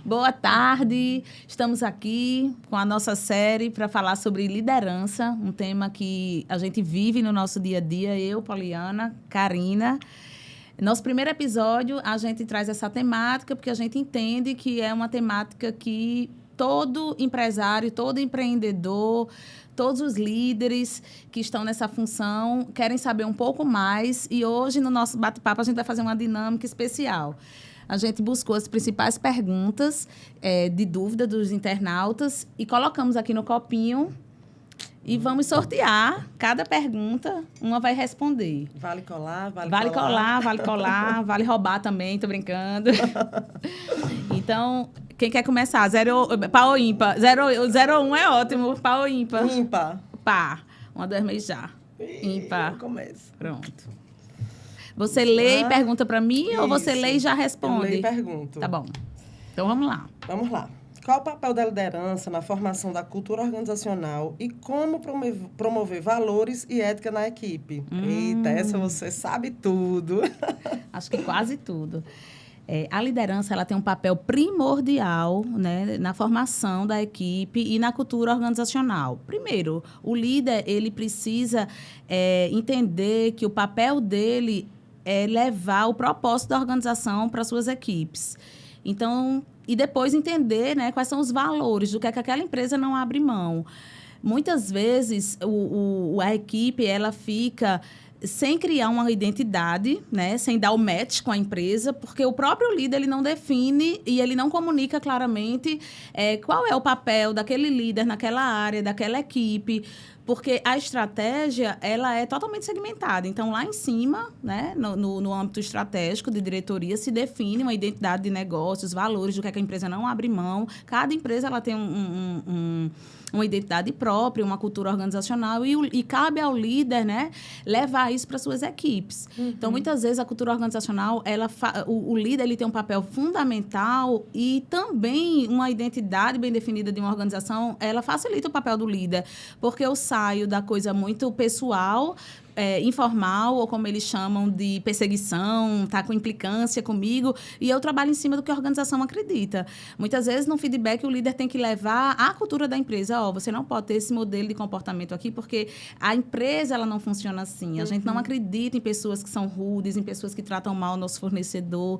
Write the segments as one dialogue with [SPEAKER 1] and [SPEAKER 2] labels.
[SPEAKER 1] Boa tarde, estamos aqui com a nossa série para falar sobre liderança, um tema que a gente vive no nosso dia a dia, eu, Poliana, Karina. Nosso primeiro episódio, a gente traz essa temática porque a gente entende que é uma temática que todo empresário, todo empreendedor, todos os líderes que estão nessa função querem saber um pouco mais, e hoje no nosso bate-papo a gente vai fazer uma dinâmica especial. A gente buscou as principais perguntas de dúvida dos internautas e colocamos aqui no copinho e vamos sortear cada pergunta, uma vai responder.
[SPEAKER 2] Vale colar,
[SPEAKER 1] vale colar, vale colar, vale roubar também, tô brincando. Então, quem quer começar? Pau ou ímpar? 01 é ótimo, pau ou ímpar?
[SPEAKER 2] Ímpar.
[SPEAKER 1] Pá, 1, 2, 3 já. Ímpar.
[SPEAKER 2] Eu começo.
[SPEAKER 1] Pronto. Você lê e pergunta para mim, ou você lê e já responde?
[SPEAKER 2] Eu leio e pergunto.
[SPEAKER 1] Tá bom. Então, vamos lá.
[SPEAKER 2] Vamos lá. Qual o papel da liderança na formação da cultura organizacional e como promover valores e ética na equipe? Eita, essa você sabe tudo.
[SPEAKER 1] Acho que quase tudo. A liderança ela tem um papel primordial, né, na formação da equipe e na cultura organizacional. Primeiro, o líder ele precisa entender que o papel dele é levar o propósito da organização para suas equipes. Então, e depois entender, né, quais são os valores, do que aquela empresa não abre mão. Muitas vezes, a equipe ela fica sem criar uma identidade, né, sem dar o match com a empresa, porque o próprio líder ele não define e ele não comunica claramente qual é o papel daquele líder naquela área, daquela equipe, porque a estratégia ela é totalmente segmentada. Então, lá em cima, né, no âmbito estratégico de diretoria, se define uma identidade de negócios, valores, do que a empresa não abre mão. Cada empresa ela tem uma identidade própria, uma cultura organizacional e cabe ao líder, né, levar isso para suas equipes. Uhum. Então, muitas vezes, a cultura organizacional, o líder ele tem um papel fundamental e também uma identidade bem definida de uma organização, ela facilita o papel do líder, porque eu saio da coisa muito pessoal, informal, ou como eles chamam de perseguição, tá com implicância comigo, e eu trabalho em cima do que a organização acredita. Muitas vezes, no feedback, o líder tem que levar a cultura da empresa. Você não pode ter esse modelo de comportamento aqui, porque a empresa ela não funciona assim. A gente não acredita em pessoas que são rudes, em pessoas que tratam mal o nosso fornecedor.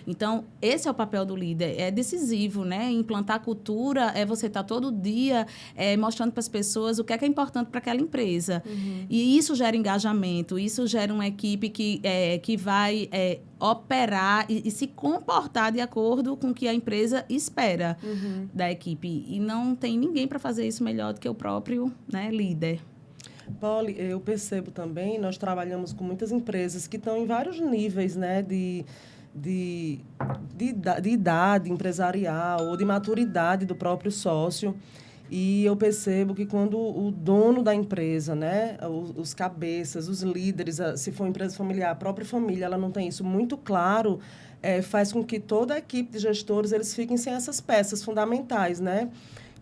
[SPEAKER 1] Então, esse é o papel do líder. É decisivo, né? Implantar cultura é você estar todo dia mostrando para as pessoas o que é importante para aquela empresa. E isso gera engajamento. Isso gera uma equipe que vai operar e se comportar de acordo com o que a empresa espera da equipe. E não tem ninguém para fazer isso melhor do que o próprio, né, líder.
[SPEAKER 2] Poli, eu percebo também, nós trabalhamos com muitas empresas que estão em vários níveis, né, de idade empresarial ou de maturidade do próprio sócio. E eu percebo que quando o dono da empresa, né, os cabeças, os líderes, se for uma empresa familiar, a própria família, ela não tem isso muito claro, faz com que toda a equipe de gestores eles fiquem sem essas peças fundamentais, né?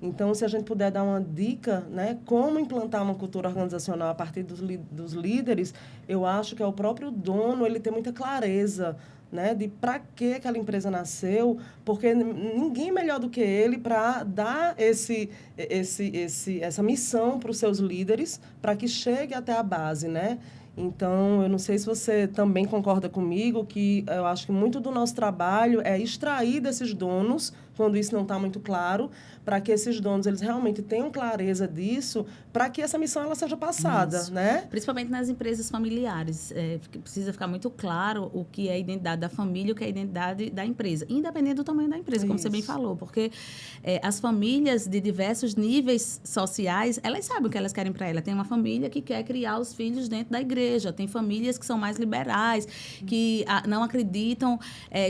[SPEAKER 2] Então, se a gente puder dar uma dica, né, como implantar uma cultura organizacional a partir dos líderes, eu acho que é o próprio dono ele ter muita clareza, né, de para que aquela empresa nasceu, porque ninguém melhor do que ele para dar essa missão para os seus líderes, para que chegue até a base, né? Então, eu não sei se você também concorda comigo, que eu acho que muito do nosso trabalho é extrair desses donos, quando isso não está muito claro, para que esses donos eles realmente tenham clareza disso, para que essa missão ela seja passada, isso, né?
[SPEAKER 1] Principalmente nas empresas familiares. Precisa ficar muito claro o que é a identidade da família e o que é a identidade da empresa, independente do tamanho da empresa, como você bem falou, porque as famílias de diversos níveis sociais, elas sabem o que elas querem para ela. Tem uma família que quer criar os filhos dentro da igreja, tem famílias que são mais liberais, que não acreditam,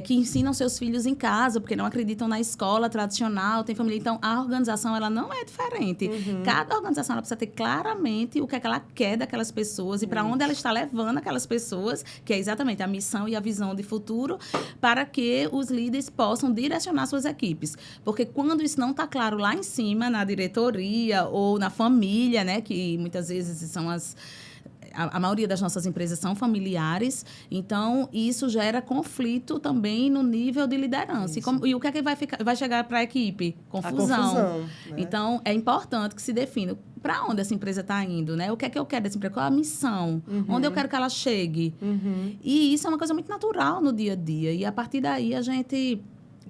[SPEAKER 1] que ensinam seus filhos em casa, porque não acreditam na escola tradicional, tem família. Então, a organização, ela não é diferente. Cada organização, ela precisa ter claramente o que é que ela quer daquelas pessoas e para onde ela está levando aquelas pessoas, que é exatamente a missão e a visão de futuro, para que os líderes possam direcionar suas equipes. Porque quando isso não está claro lá em cima, na diretoria ou na família, né, que muitas vezes são a maioria das nossas empresas são familiares, então isso gera conflito também no nível de liderança. E o que é que vai chegar para a equipe? Confusão.
[SPEAKER 2] A confusão, né?
[SPEAKER 1] Então, é importante que se defina para onde essa empresa está indo, né? O que é que eu quero dessa empresa? Qual é a missão? Onde eu quero que ela chegue? E isso é uma coisa muito natural no dia a dia. E, a partir daí, a gente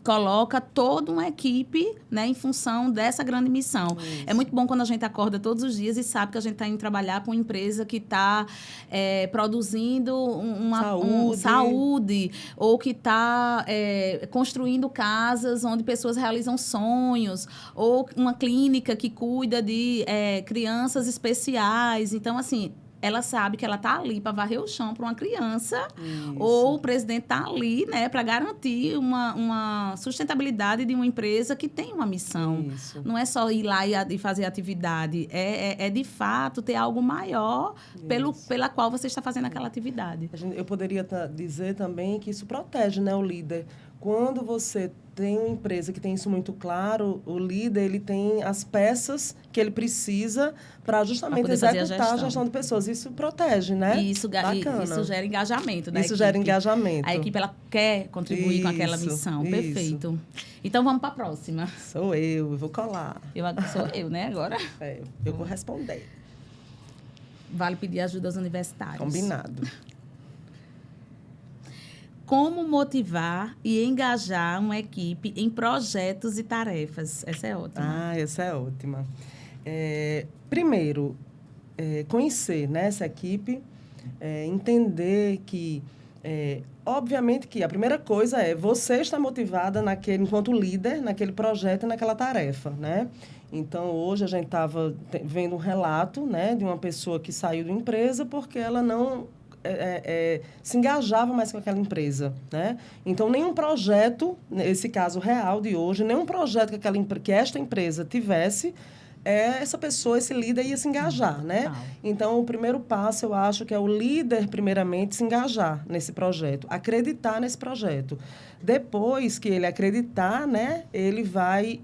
[SPEAKER 1] coloca toda uma equipe, né, em função dessa grande missão. Isso. É muito bom quando a gente acorda todos os dias e sabe que a gente está indo trabalhar para uma empresa que está produzindo saúde, ou que está construindo casas onde pessoas realizam sonhos, ou uma clínica que cuida de crianças especiais. Então, assim, ela sabe que ela está ali para varrer o chão para uma criança. Isso. Ou o presidente está ali, né, para garantir uma sustentabilidade de uma empresa que tem uma missão.
[SPEAKER 2] Isso.
[SPEAKER 1] Não é só ir lá e fazer atividade, é de fato ter algo maior pela qual você está fazendo aquela atividade.
[SPEAKER 2] Eu poderia dizer também que isso protege, né, o líder. Quando você tem uma empresa que tem isso muito claro, o líder ele tem as peças que ele precisa para justamente executar a gestão de pessoas. Isso protege, né?
[SPEAKER 1] E isso gera engajamento da
[SPEAKER 2] equipe. Isso gera engajamento.
[SPEAKER 1] A equipe ela quer contribuir com aquela missão. Perfeito. Então, vamos para a próxima.
[SPEAKER 2] Sou eu vou colar.
[SPEAKER 1] Sou eu, né, agora?
[SPEAKER 2] Eu vou responder.
[SPEAKER 1] Vale pedir ajuda aos universitários.
[SPEAKER 2] Combinado.
[SPEAKER 1] Como motivar e engajar uma equipe em projetos e tarefas? Essa é ótima.
[SPEAKER 2] Essa é ótima. Primeiro, conhecer, né, essa equipe, entender que, obviamente que a primeira coisa é você estar motivada enquanto líder naquele projeto e naquela tarefa, né? Então, hoje a gente estava vendo um relato, né, de uma pessoa que saiu da empresa porque ela não se engajava mais com aquela empresa, né? Então, nenhum projeto, nesse caso real de hoje, nenhum projeto que esta empresa tivesse, essa pessoa, esse líder ia se engajar, né? Então, o primeiro passo, eu acho que é o líder, primeiramente, se engajar nesse projeto, acreditar nesse projeto. Depois que ele acreditar, né, ele vai...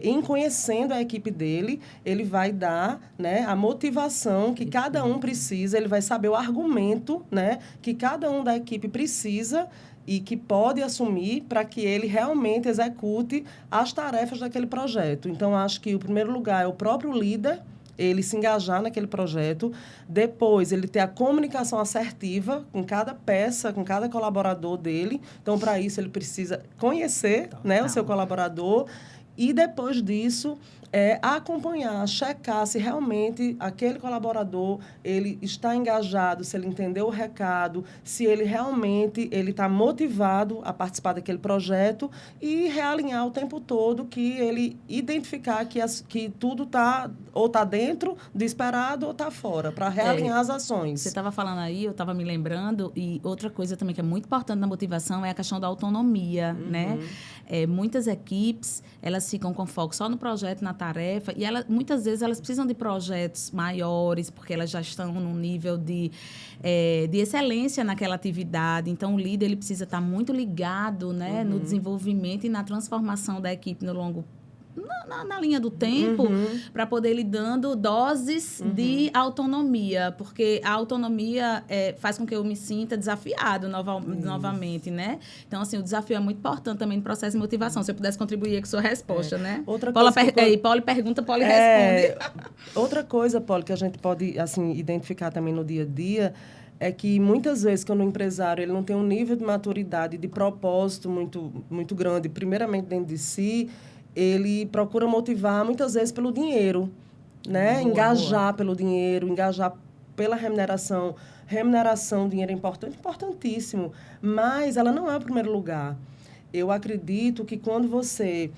[SPEAKER 2] em conhecendo a equipe dele, ele vai dar, né, a motivação que cada um precisa, ele vai saber o argumento, né, que cada um da equipe precisa e que pode assumir para que ele realmente execute as tarefas daquele projeto. Então, acho que o primeiro lugar é o próprio líder, ele se engajar naquele projeto, depois ele ter a comunicação assertiva com cada peça, com cada colaborador dele. Então, para isso, ele precisa conhecer, né, o seu colaborador. E, depois disso, acompanhar, checar se realmente aquele colaborador ele está engajado, se ele entendeu o recado, se ele realmente está motivado a participar daquele projeto e realinhar o tempo todo que ele identificar que tudo está ou está dentro do esperado ou está fora, para realinhar as ações.
[SPEAKER 1] Você estava falando aí, eu estava me lembrando, e outra coisa também que é muito importante na motivação é a questão da autonomia, né? Muitas equipes, elas ficam com foco só no projeto, na tarefa, e muitas vezes elas precisam de projetos maiores, porque elas já estão num nível de excelência naquela atividade. Então, o líder ele precisa estar muito ligado, né, no desenvolvimento e na transformação da equipe no longo na linha do tempo, para poder ir dando doses de autonomia, porque a autonomia faz com que eu me sinta desafiado novamente, né? Então, assim, o desafio é muito importante também no processo de motivação. Se eu pudesse contribuir com sua resposta, né?
[SPEAKER 2] Outra coisa
[SPEAKER 1] Poli pergunta, Poli responde.
[SPEAKER 2] Outra coisa, Poli, que a gente pode, assim, identificar também no dia a dia é que, muitas vezes, quando o empresário ele não tem um nível de maturidade, de propósito muito, muito grande, primeiramente dentro de si, ele procura motivar, muitas vezes, pelo dinheiro, né? Engajar pelo dinheiro, engajar pela remuneração. Remuneração, dinheiro é importante, importantíssimo, mas ela não é o primeiro lugar. Eu acredito que quando você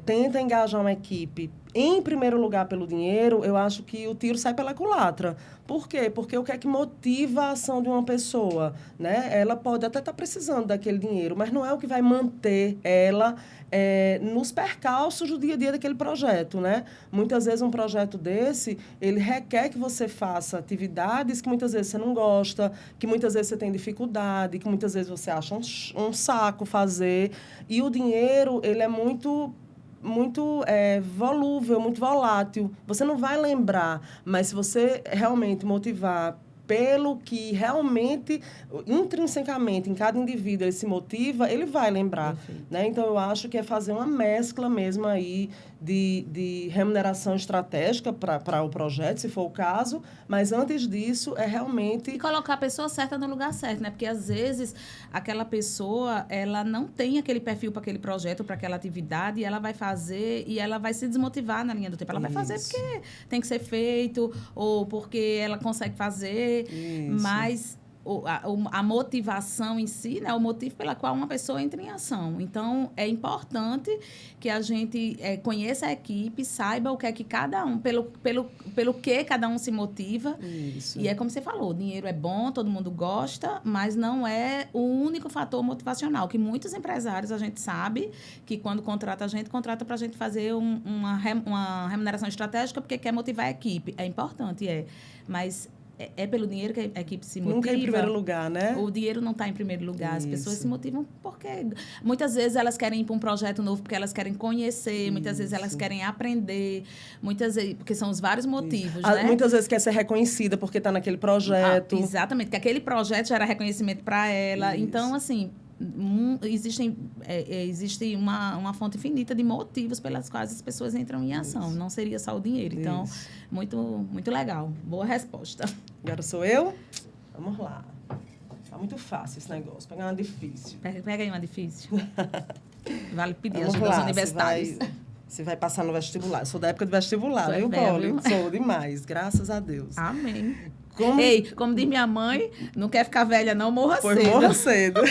[SPEAKER 2] tenta engajar uma equipe, em primeiro lugar pelo dinheiro, eu acho que o tiro sai pela culatra. Por quê? Porque o que é que motiva a ação de uma pessoa, né? Ela pode até estar precisando daquele dinheiro, mas não é o que vai manter ela nos percalços do dia a dia daquele projeto, né? Muitas vezes um projeto desse, ele requer que você faça atividades que muitas vezes você não gosta, que muitas vezes você tem dificuldade, que muitas vezes você acha um saco fazer. E o dinheiro, ele é muito volúvel, muito volátil. Você não vai lembrar, mas se você realmente motivar pelo que realmente, intrinsecamente, em cada indivíduo ele se motiva, ele vai lembrar. Né? Então, eu acho que é fazer uma mescla mesmo aí de remuneração estratégica para o projeto, se for o caso, mas antes disso é realmente...
[SPEAKER 1] E colocar a pessoa certa no lugar certo, né? Porque, às vezes, aquela pessoa, ela não tem aquele perfil para aquele projeto, para aquela atividade, e ela vai fazer e ela vai se desmotivar na linha do tempo. Ela vai fazer porque tem que ser feito, ou porque ela consegue fazer, mas a motivação em si, né, o motivo pela qual uma pessoa entra em ação. Então, é importante que a gente conheça a equipe, saiba o que é que cada um, pelo que cada um se motiva.
[SPEAKER 2] Isso.
[SPEAKER 1] E é como você falou, dinheiro é bom, todo mundo gosta, mas não é o único fator motivacional, que muitos empresários, a gente sabe que quando contrata a gente, contrata para a gente fazer uma remuneração estratégica porque quer motivar a equipe. É importante, mas é pelo dinheiro que a equipe se motiva.
[SPEAKER 2] Nunca em primeiro lugar, né?
[SPEAKER 1] O dinheiro não está em primeiro lugar. As pessoas se motivam porque... Muitas vezes elas querem ir para um projeto novo porque elas querem conhecer, muitas vezes elas querem aprender, muitas vezes... Porque são os vários motivos, né?
[SPEAKER 2] Muitas vezes quer ser reconhecida porque está naquele projeto.
[SPEAKER 1] Exatamente, que aquele projeto gera reconhecimento para ela.
[SPEAKER 2] Isso.
[SPEAKER 1] Então, assim... existe uma fonte infinita de motivos pelas quais as pessoas entram em ação. Não seria só o dinheiro. Então, muito, muito legal. Boa resposta.
[SPEAKER 2] Agora sou eu? Vamos lá. Tá muito fácil esse negócio. Pegar uma difícil.
[SPEAKER 1] Pega aí uma difícil. Vale pedir
[SPEAKER 2] Vamos
[SPEAKER 1] ajuda
[SPEAKER 2] lá,
[SPEAKER 1] aos universitários.
[SPEAKER 2] Você vai passar no vestibular. Eu sou da época do vestibular, viu, Polly? Sou demais, graças a Deus.
[SPEAKER 1] Amém. Como diz minha mãe, não quer ficar velha não, morra cedo.
[SPEAKER 2] Morra cedo.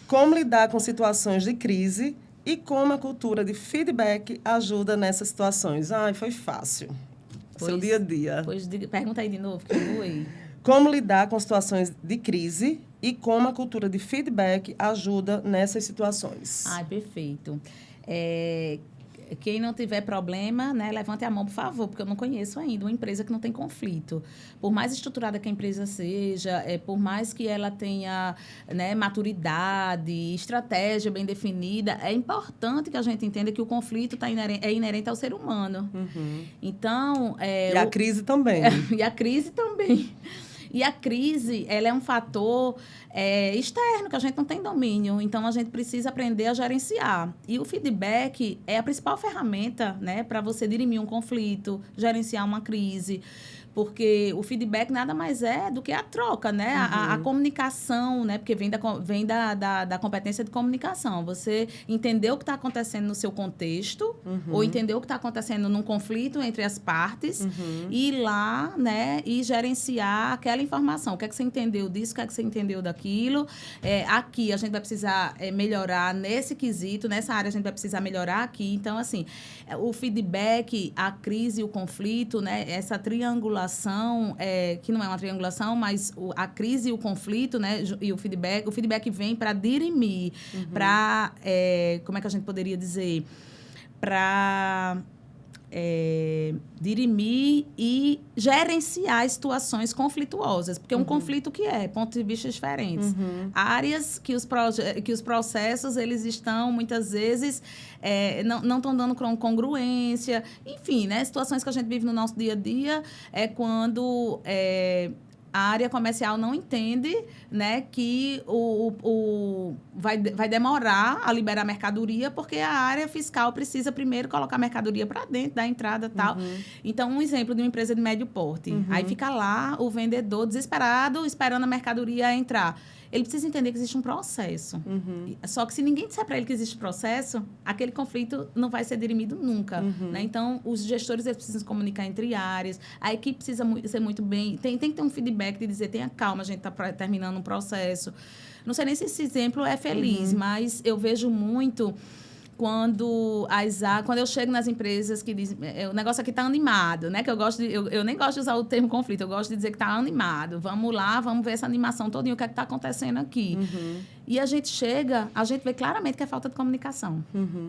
[SPEAKER 2] Como lidar com situações de crise e como a cultura de feedback ajuda nessas situações? Ai, foi fácil. Seu dia a dia.
[SPEAKER 1] Pergunta aí de novo, que eu voei.
[SPEAKER 2] Como lidar com situações de crise e como a cultura de feedback ajuda nessas situações?
[SPEAKER 1] Ai, perfeito. Quem não tiver problema, né, levante a mão, por favor, porque eu não conheço ainda uma empresa que não tem conflito. Por mais estruturada que a empresa seja, por mais que ela tenha, né, maturidade, estratégia bem definida, é importante que a gente entenda que o conflito é inerente ao ser humano. Então...
[SPEAKER 2] E a crise também.
[SPEAKER 1] E a crise também. E a crise, ela é um fator externo, que a gente não tem domínio. Então, a gente precisa aprender a gerenciar. E o feedback é a principal ferramenta, né, para você dirimir um conflito, gerenciar uma crise. Porque o feedback nada mais é do que a troca, né? A comunicação, né? Porque vem da competência de comunicação. Você entender o que está acontecendo no seu contexto, ou entender o que está acontecendo num conflito entre as partes, e ir lá, né? E gerenciar aquela informação. O que é que você entendeu disso? O que é que você entendeu daquilo? Aqui a gente vai precisar melhorar nesse quesito, nessa área a gente vai precisar melhorar aqui. Então, assim, o feedback, a crise e o conflito, né? Essa triangulação, que não é uma triangulação, mas a crise e o conflito, né, e o feedback vem para dirimir, para, como é que a gente poderia dizer, para dirimir e gerenciar situações conflituosas, porque um conflito pontos de vista diferentes. Áreas que os processos, eles estão, muitas vezes, não estão dando congruência, enfim, né, situações que a gente vive no nosso dia a dia quando a área comercial não entende, né, que vai demorar a liberar mercadoria porque a área fiscal precisa primeiro colocar a mercadoria para dentro da entrada e tal. Então, um exemplo de uma empresa de médio porte. Aí fica lá o vendedor desesperado, esperando a mercadoria entrar. Ele precisa entender que existe um processo. Só que se ninguém disser para ele que existe processo, aquele conflito não vai ser dirimido nunca. Né? Então, os gestores eles precisam se comunicar entre áreas, a equipe precisa ser muito bem... Tem que ter um feedback de dizer, tenha calma, a gente está terminando um processo. Não sei nem se esse exemplo é feliz, mas eu vejo muito... Quando eu chego nas empresas que dizem, o negócio aqui está animado, né? Que eu nem gosto de usar o termo conflito, eu gosto de dizer que está animado. Vamos lá, vamos ver essa animação todinha, o que é que está acontecendo aqui. E a gente vê claramente que é falta de comunicação.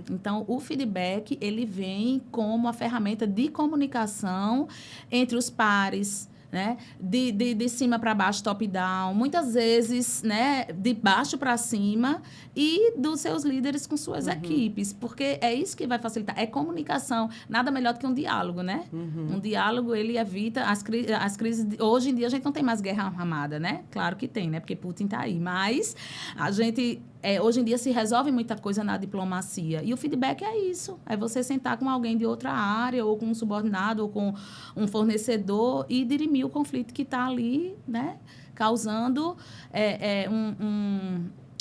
[SPEAKER 1] Então, o feedback, ele vem como a ferramenta de comunicação entre os pares, né? De cima para baixo, top-down, muitas vezes, né? De baixo para cima e dos seus líderes com suas equipes, porque é isso que vai facilitar. É comunicação, nada melhor do que um diálogo, né? Um diálogo, ele evita as crises. Hoje em dia, a gente não tem mais guerra armada, né? Claro que tem, né? Porque Putin está aí, mas a gente... hoje em dia se resolve muita coisa na diplomacia. E o feedback é isso. É você sentar com alguém de outra área, ou com um subordinado, ou com um fornecedor e dirimir o conflito que está ali, né? Causando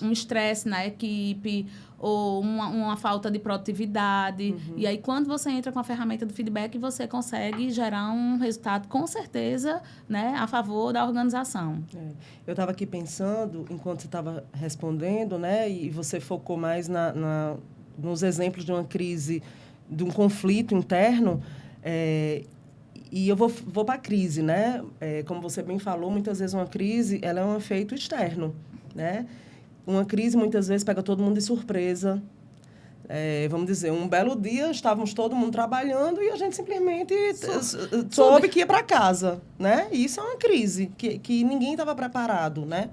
[SPEAKER 1] um estresse na equipe ou uma falta de produtividade. E aí, quando você entra com a ferramenta do feedback, você consegue gerar um resultado, com certeza, né, a favor da organização.
[SPEAKER 2] Eu estava aqui pensando, enquanto você estava respondendo, né, e você focou mais nos exemplos de uma crise, de um conflito interno, e eu vou para a crise, né? Como você bem falou, muitas vezes uma crise ela é um efeito externo, né? Uma crise, muitas vezes, pega todo mundo de surpresa. Vamos dizer, um belo dia, estávamos todo mundo trabalhando e a gente simplesmente soube que ia para casa, né? E isso é uma crise, que ninguém estava preparado, né?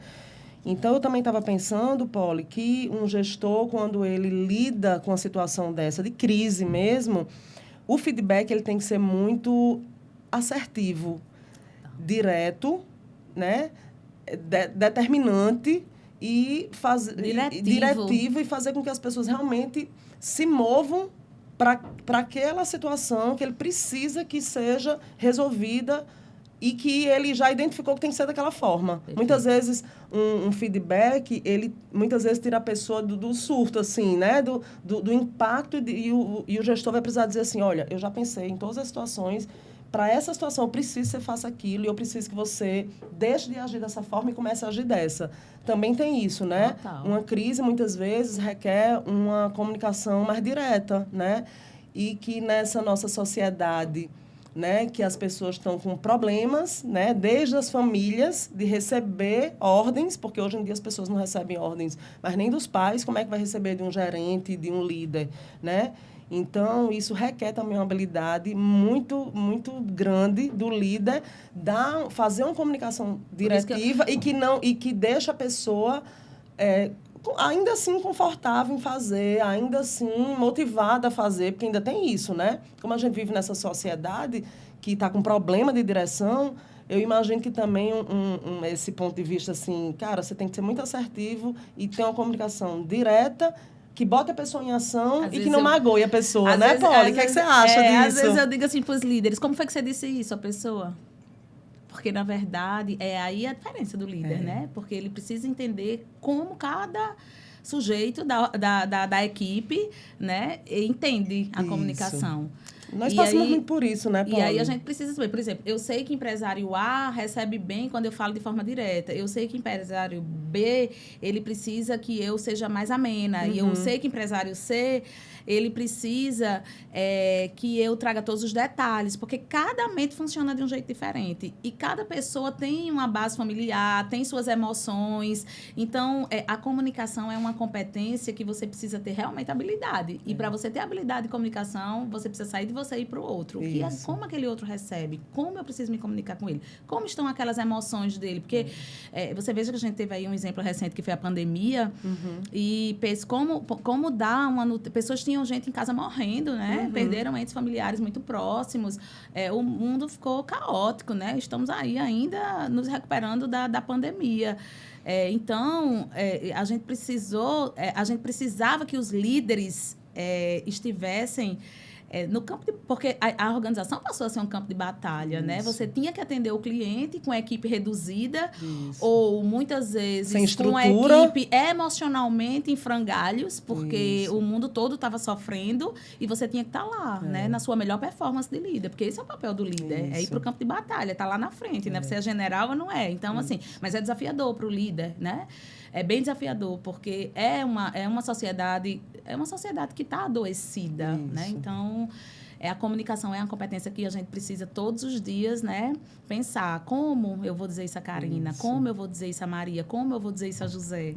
[SPEAKER 2] Então, eu também estava pensando, Polly, que um gestor, quando ele lida com uma situação dessa, de crise mesmo, o feedback ele tem que ser muito assertivo, direto, né? Determinante, diretivo e fazer com que as pessoas realmente se movam para aquela situação que ele precisa que seja resolvida e que ele já identificou que tem que ser daquela forma. Perfeito. Muitas vezes, um feedback, ele muitas vezes tira a pessoa do surto, assim, né? Do impacto e o gestor vai precisar dizer assim, olha, eu já pensei em todas as situações, para essa situação eu preciso que você faça aquilo e eu preciso que você deixe de agir dessa forma e comece a agir dessa. Também tem isso, né? Total. Uma crise, muitas vezes, requer uma comunicação mais direta, né? E que nessa nossa sociedade, né, que as pessoas estão com problemas, né, desde as famílias, de receber ordens, porque hoje em dia as pessoas não recebem ordens, mas nem dos pais, como é que vai receber de um gerente, de um líder, né? Então, isso requer também uma habilidade muito, muito grande do líder, fazer uma comunicação diretiva e que deixa a pessoa ainda assim confortável em fazer, ainda assim motivada a fazer, porque ainda tem isso, né? Como a gente vive nessa sociedade que está com problema de direção, eu imagino que também esse ponto de vista assim, cara, você tem que ser muito assertivo e ter uma comunicação direta, que bota a pessoa em ação e que não magoe a pessoa, né, Polly? O que você acha disso?
[SPEAKER 1] Às vezes eu digo assim para os líderes, como foi que você disse isso à pessoa? Porque, na verdade, é aí a diferença do líder, né? Porque ele precisa entender como cada sujeito da equipe, né, entende a comunicação.
[SPEAKER 2] Nós passamos muito por isso, né, Polly?
[SPEAKER 1] E aí a gente precisa saber. Por exemplo, eu sei que empresário A recebe bem quando eu falo de forma direta. Eu sei que empresário B, ele precisa que eu seja mais amena. E eu sei que empresário C, ele precisa que eu traga todos os detalhes. Porque cada mente funciona de um jeito diferente. E cada pessoa tem uma base familiar, tem suas emoções. Então, a comunicação é uma competência que você precisa ter realmente habilidade. E para você ter habilidade de comunicação, você precisa sair de você ir para o outro. Como aquele outro recebe? Como eu preciso me comunicar com ele? Como estão aquelas emoções dele? Porque você veja que a gente teve aí um exemplo recente, que foi a pandemia, e como dá uma... Pessoas tinham gente em casa morrendo, né? Perderam entes familiares muito próximos. O mundo ficou caótico, né? Estamos aí ainda nos recuperando da pandemia. Então, a gente precisava que os líderes estivessem no campo porque a organização passou a ser um campo de batalha, né? Você tinha que atender o cliente com a equipe reduzida ou muitas vezes com a equipe emocionalmente em frangalhos, porque o mundo todo estava sofrendo e você tinha que estar lá, né? Na sua melhor performance de líder, porque esse é o papel do líder, é ir para o campo de batalha, estar lá na frente, né? Você é general ou não é? Então, assim, mas é desafiador para o líder, né? É bem desafiador, porque é uma sociedade que está adoecida, né? Então, a comunicação é uma competência que a gente precisa todos os dias, né? Pensar como eu vou dizer isso a Karina, como eu vou dizer isso a Maria, como eu vou dizer isso a José.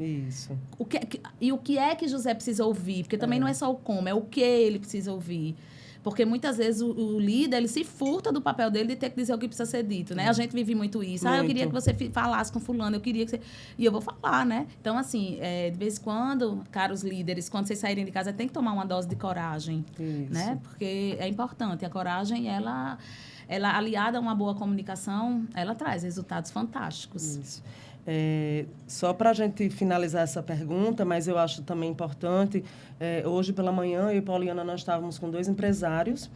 [SPEAKER 1] E o que é que José precisa ouvir? Porque também não é só o como, é o que ele precisa ouvir. Porque muitas vezes o líder, ele se furta do papel dele de ter que dizer o que precisa ser dito, né? A gente vive muito isso. Eu queria que você falasse com fulano, eu queria que você... E eu vou falar, né? Então, assim, de vez em quando, caros líderes, quando vocês saírem de casa, tem que tomar uma dose de coragem, né? Porque é importante. A coragem, ela aliada a uma boa comunicação, ela traz resultados fantásticos.
[SPEAKER 2] Isso. Só para a gente finalizar essa pergunta, mas eu acho também importante, hoje pela manhã, eu e Pauliana, nós estávamos com 2 empresários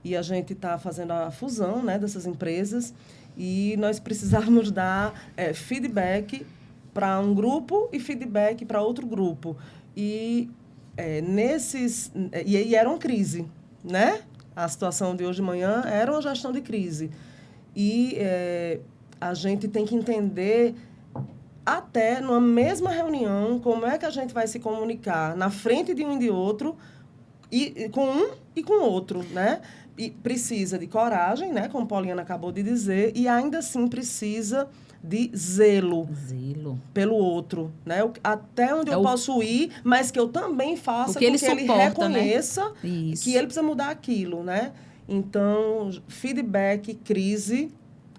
[SPEAKER 2] e a gente está fazendo a fusão, né, dessas empresas e nós precisávamos dar feedback para um grupo e feedback para outro grupo. E era uma crise, né? A situação de hoje de manhã era uma gestão de crise. E a gente tem que entender, até numa mesma reunião, como é que a gente vai se comunicar na frente de um e de outro, e com um e com outro, né? E precisa de coragem, né? Como Pauliana acabou de dizer, e ainda assim precisa de zelo pelo outro, né? Até onde eu posso ir, mas que eu também faça com que ele reconheça, né? Que ele precisa mudar aquilo, né? Então, feedback, crise,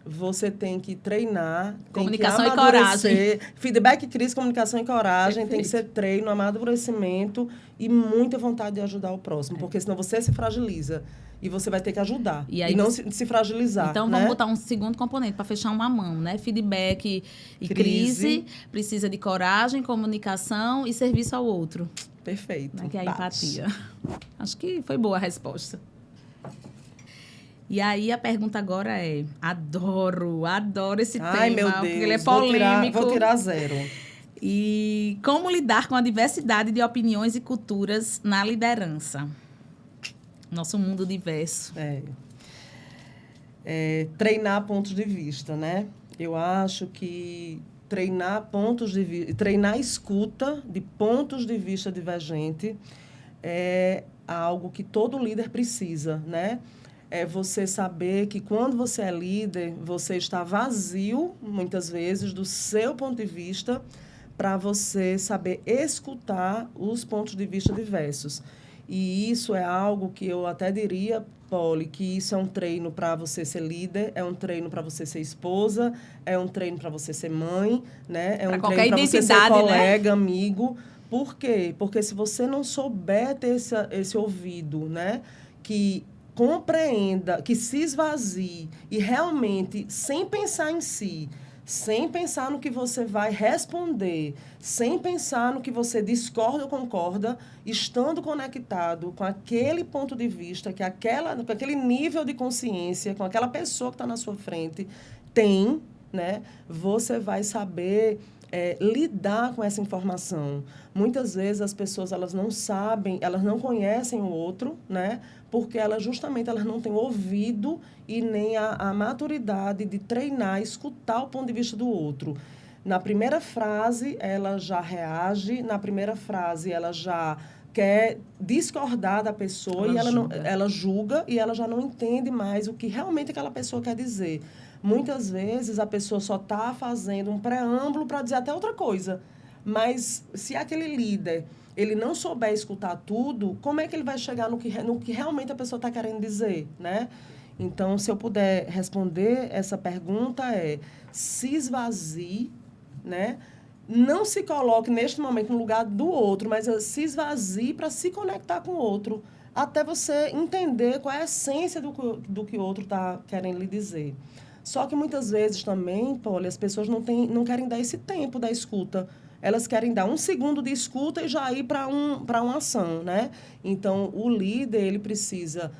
[SPEAKER 2] você tem que treinar,
[SPEAKER 1] comunicação
[SPEAKER 2] tem que
[SPEAKER 1] amadurecer.
[SPEAKER 2] E coragem. Feedback, crise, comunicação e coragem. Perfeito. Tem que ser treino, amadurecimento e muita vontade de ajudar o próximo, porque senão você se fragiliza. E você vai ter que ajudar. E não se fragilizar.
[SPEAKER 1] Então, vamos botar um segundo componente para fechar uma mão, né? Feedback e crise. Precisa de coragem, comunicação e serviço ao outro.
[SPEAKER 2] Perfeito.
[SPEAKER 1] Né? Que é a empatia. Acho que foi boa a resposta. E aí, a pergunta agora é... Adoro esse tema.
[SPEAKER 2] Ai, meu Deus.
[SPEAKER 1] Porque ele é polêmico.
[SPEAKER 2] Vou tirar 0.
[SPEAKER 1] E como lidar com a diversidade de opiniões e culturas na liderança? Nosso mundo diverso.
[SPEAKER 2] Treinar pontos de vista, né? Eu acho que treinar a escuta de pontos de vista divergente é algo que todo líder precisa, né? É você saber que quando você é líder, você está vazio, muitas vezes, do seu ponto de vista, para você saber escutar os pontos de vista diversos. E isso é algo que eu até diria, Poli, que isso é um treino para você ser líder, é um treino para você ser esposa, é um treino para você ser mãe, né? É um treino para você ser colega, né? Amigo. Por quê? Porque se você não souber ter esse ouvido, né? Que compreenda, que se esvazie e realmente, sem pensar em si, sem pensar no que você vai responder, sem pensar no que você discorda ou concorda, estando conectado com aquele ponto de vista, com aquele nível de consciência, com aquela pessoa que está na sua frente, tem, né? Você vai saber lidar com essa informação. Muitas vezes as pessoas elas não sabem, elas não conhecem o outro, né? Porque elas não têm ouvido e nem a maturidade de treinar, escutar o ponto de vista do outro. Na primeira frase, ela já reage, na primeira frase, ela já quer discordar da pessoa ela julga e ela já não entende mais o que realmente aquela pessoa quer dizer. Muitas vezes, a pessoa só está fazendo um preâmbulo para dizer até outra coisa. Mas, se aquele líder ele não souber escutar tudo, como é que ele vai chegar no que realmente a pessoa está querendo dizer, né? Então, se eu puder responder essa pergunta, se esvazie, né? Não se coloque, neste momento, no lugar do outro, mas se esvazie para se conectar com o outro, até você entender qual é a essência do que o outro está querendo lhe dizer. Só que, muitas vezes, também, Paulo, as pessoas não querem dar esse tempo da escuta. Elas querem dar 1 segundo de escuta e já ir para uma ação, né? Então, o líder, ele precisa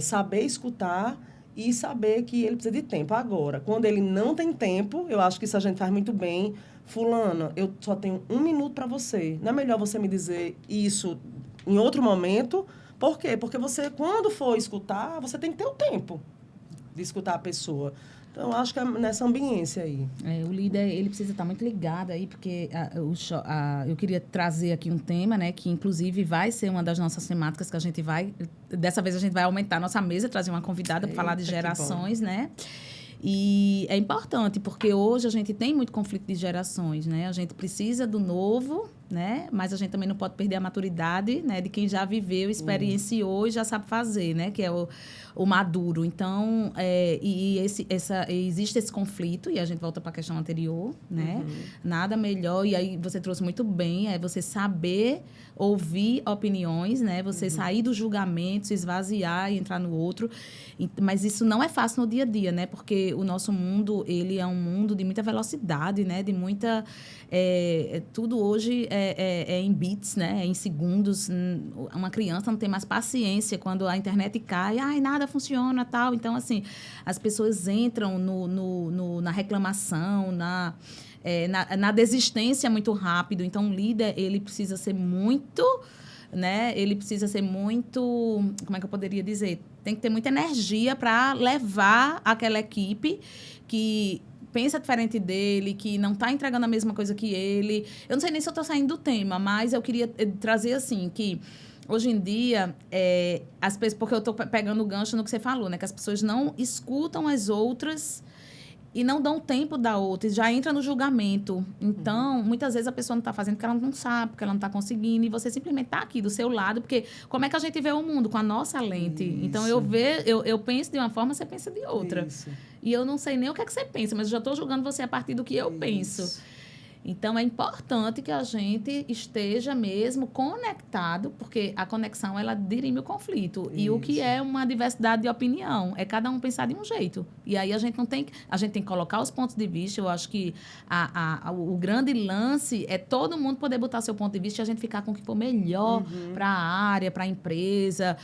[SPEAKER 2] saber escutar e saber que ele precisa de tempo. Agora, quando ele não tem tempo, eu acho que isso a gente faz muito bem. Fulana, eu só tenho 1 minuto para você. Não é melhor você me dizer isso em outro momento? Por quê? Porque você, quando for escutar, você tem que ter o tempo de escutar a pessoa. Então, acho que é nessa ambiência aí.
[SPEAKER 1] O líder, ele precisa estar muito ligado aí, porque eu queria trazer aqui um tema, né, que inclusive vai ser uma das nossas temáticas que a gente vai... Dessa vez a gente vai aumentar a nossa mesa, trazer uma convidada para falar de gerações, né? E é importante, porque hoje a gente tem muito conflito de gerações, né? A gente precisa do novo né? Mas a gente também não pode perder a maturidade, né? De quem já viveu, experienciou e já sabe fazer, né? Que é o maduro. Então, existe esse conflito, e a gente volta para a questão anterior, né? Nada melhor, e aí você trouxe muito bem, é você saber ouvir opiniões, né? Você sair do julgamento, se esvaziar e entrar no outro. Mas isso não é fácil no dia a dia, né? Porque o nosso mundo, ele é um mundo de muita velocidade, né? De muita... tudo hoje é em bits, né? É em segundos. Uma criança não tem mais paciência quando a internet cai. Ai, nada funciona, tal. Então, assim, as pessoas entram na reclamação, na desistência muito rápido. Então, o líder, ele precisa ser muito... né? Ele precisa ser muito... Como é que eu poderia dizer? Tem que ter muita energia para levar aquela equipe que pensa diferente dele, que não está entregando a mesma coisa que ele. Eu não sei nem se eu estou saindo do tema, mas eu queria trazer assim, que hoje em dia, as pessoas, porque eu estou pegando o gancho no que você falou, né? Que as pessoas não escutam as outras e não dão tempo da outra, e já entra no julgamento. Então, muitas vezes a pessoa não está fazendo porque ela não sabe, porque ela não está conseguindo, e você simplesmente está aqui do seu lado, porque como é que a gente vê o mundo? Com a nossa lente. Isso. Então, eu penso de uma forma, você pensa de outra. Isso. E eu não sei nem o que é que você pensa, mas eu já estou julgando você a partir do que eu penso. Então, é importante que a gente esteja mesmo conectado, porque a conexão, ela dirime o conflito. Isso. E o que é uma diversidade de opinião? É cada um pensar de um jeito. E aí, a gente tem que colocar os pontos de vista. Eu acho que o grande lance é todo mundo poder botar seu ponto de vista e a gente ficar com o que for melhor para a área, para a empresa,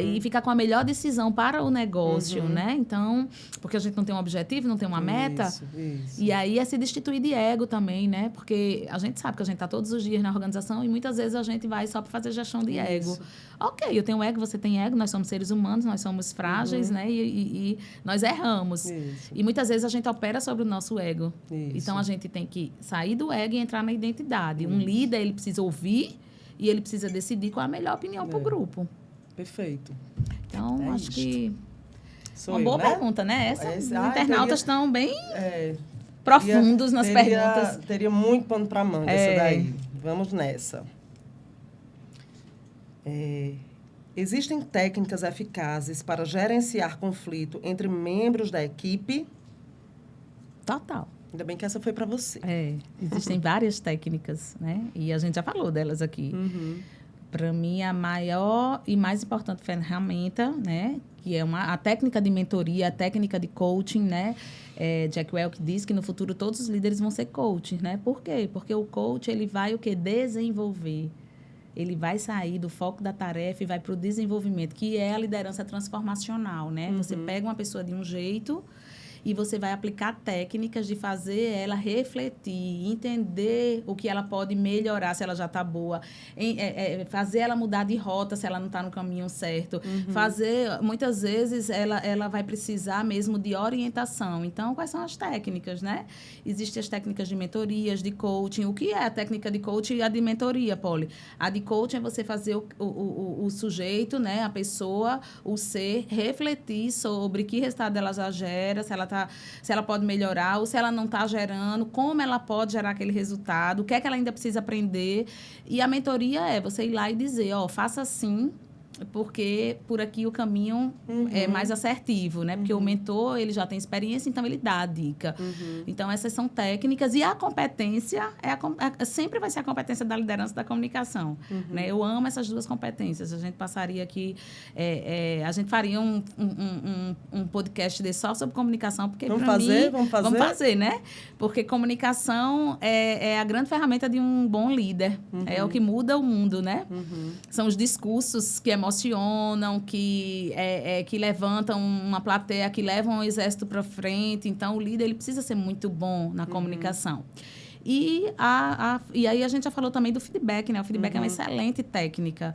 [SPEAKER 1] e ficar com a melhor decisão para o negócio, né? Então, porque a gente não tem um objetivo, não tem uma meta. Isso. E aí, é se destituir de ego também, né? Porque a gente sabe que a gente está todos os dias na organização e muitas vezes a gente vai só para fazer gestão de ego. Ok, eu tenho ego, você tem ego, nós somos seres humanos, nós somos frágeis, né? E nós erramos. Isso. E muitas vezes a gente opera sobre o nosso ego. Isso. Então, a gente tem que sair do ego e entrar na identidade. Isso. Um líder, ele precisa ouvir e ele precisa decidir qual é a melhor opinião para o grupo.
[SPEAKER 2] Perfeito.
[SPEAKER 1] Então, acho que... Uma boa pergunta, né? Os internautas estão bem... profundos nas perguntas.
[SPEAKER 2] Teria muito pano para manga essa daí. Vamos nessa. Existem técnicas eficazes para gerenciar conflito entre membros da equipe?
[SPEAKER 1] Total.
[SPEAKER 2] Ainda bem que essa foi para você.
[SPEAKER 1] Existem várias técnicas, né? E a gente já falou delas aqui. Para mim, a maior e mais importante ferramenta, né? Que é a técnica de mentoria, a técnica de coaching, né? Jack Welch diz que no futuro todos os líderes vão ser coaches, né? Por quê? Porque o coach, ele vai o quê? Desenvolver. Ele vai sair do foco da tarefa e vai para o desenvolvimento, que é a liderança transformacional, né? Você pega uma pessoa de um jeito e você vai aplicar técnicas de fazer ela refletir, entender o que ela pode melhorar se ela já está boa, fazer ela mudar de rota se ela não está no caminho certo, muitas vezes ela vai precisar mesmo de orientação. Então, quais são as técnicas, né? Existem as técnicas de mentorias, de coaching. O que é a técnica de coaching e a de mentoria, Polly? A de coaching é você fazer o sujeito, né? A pessoa, o ser, refletir sobre que resultado ela já gera, se ela pode melhorar ou se ela não está gerando, como ela pode gerar aquele resultado, o que é que ela ainda precisa aprender. E a mentoria é você ir lá e dizer, faça assim, porque por aqui o caminho é mais assertivo, né? Porque o mentor, ele já tem experiência, então ele dá a dica. Então, essas são técnicas. E a competência sempre vai ser a competência da liderança da comunicação. Né? Eu amo essas duas competências. A gente passaria aqui... a gente faria um podcast só sobre comunicação, porque
[SPEAKER 2] Vamos fazer?
[SPEAKER 1] Vamos fazer, né? Porque comunicação é a grande ferramenta de um bom líder. É o que muda o mundo, né? São os discursos que emocionam, que levantam uma plateia, que levam o exército para frente. Então, o líder, ele precisa ser muito bom na comunicação. E aí a gente já falou também do feedback, né? O feedback é uma excelente técnica.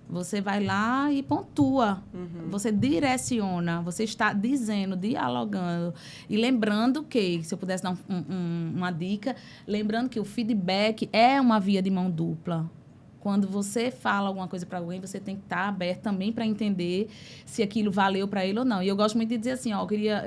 [SPEAKER 1] Você vai lá e pontua. Você direciona. Você está dizendo, dialogando. E lembrando que, se eu pudesse dar uma dica, lembrando que o feedback é uma via de mão dupla. quando você fala alguma coisa para alguém, você tem que estar aberto também para entender se aquilo valeu para ele ou não. E eu gosto muito de dizer assim, ó, eu queria,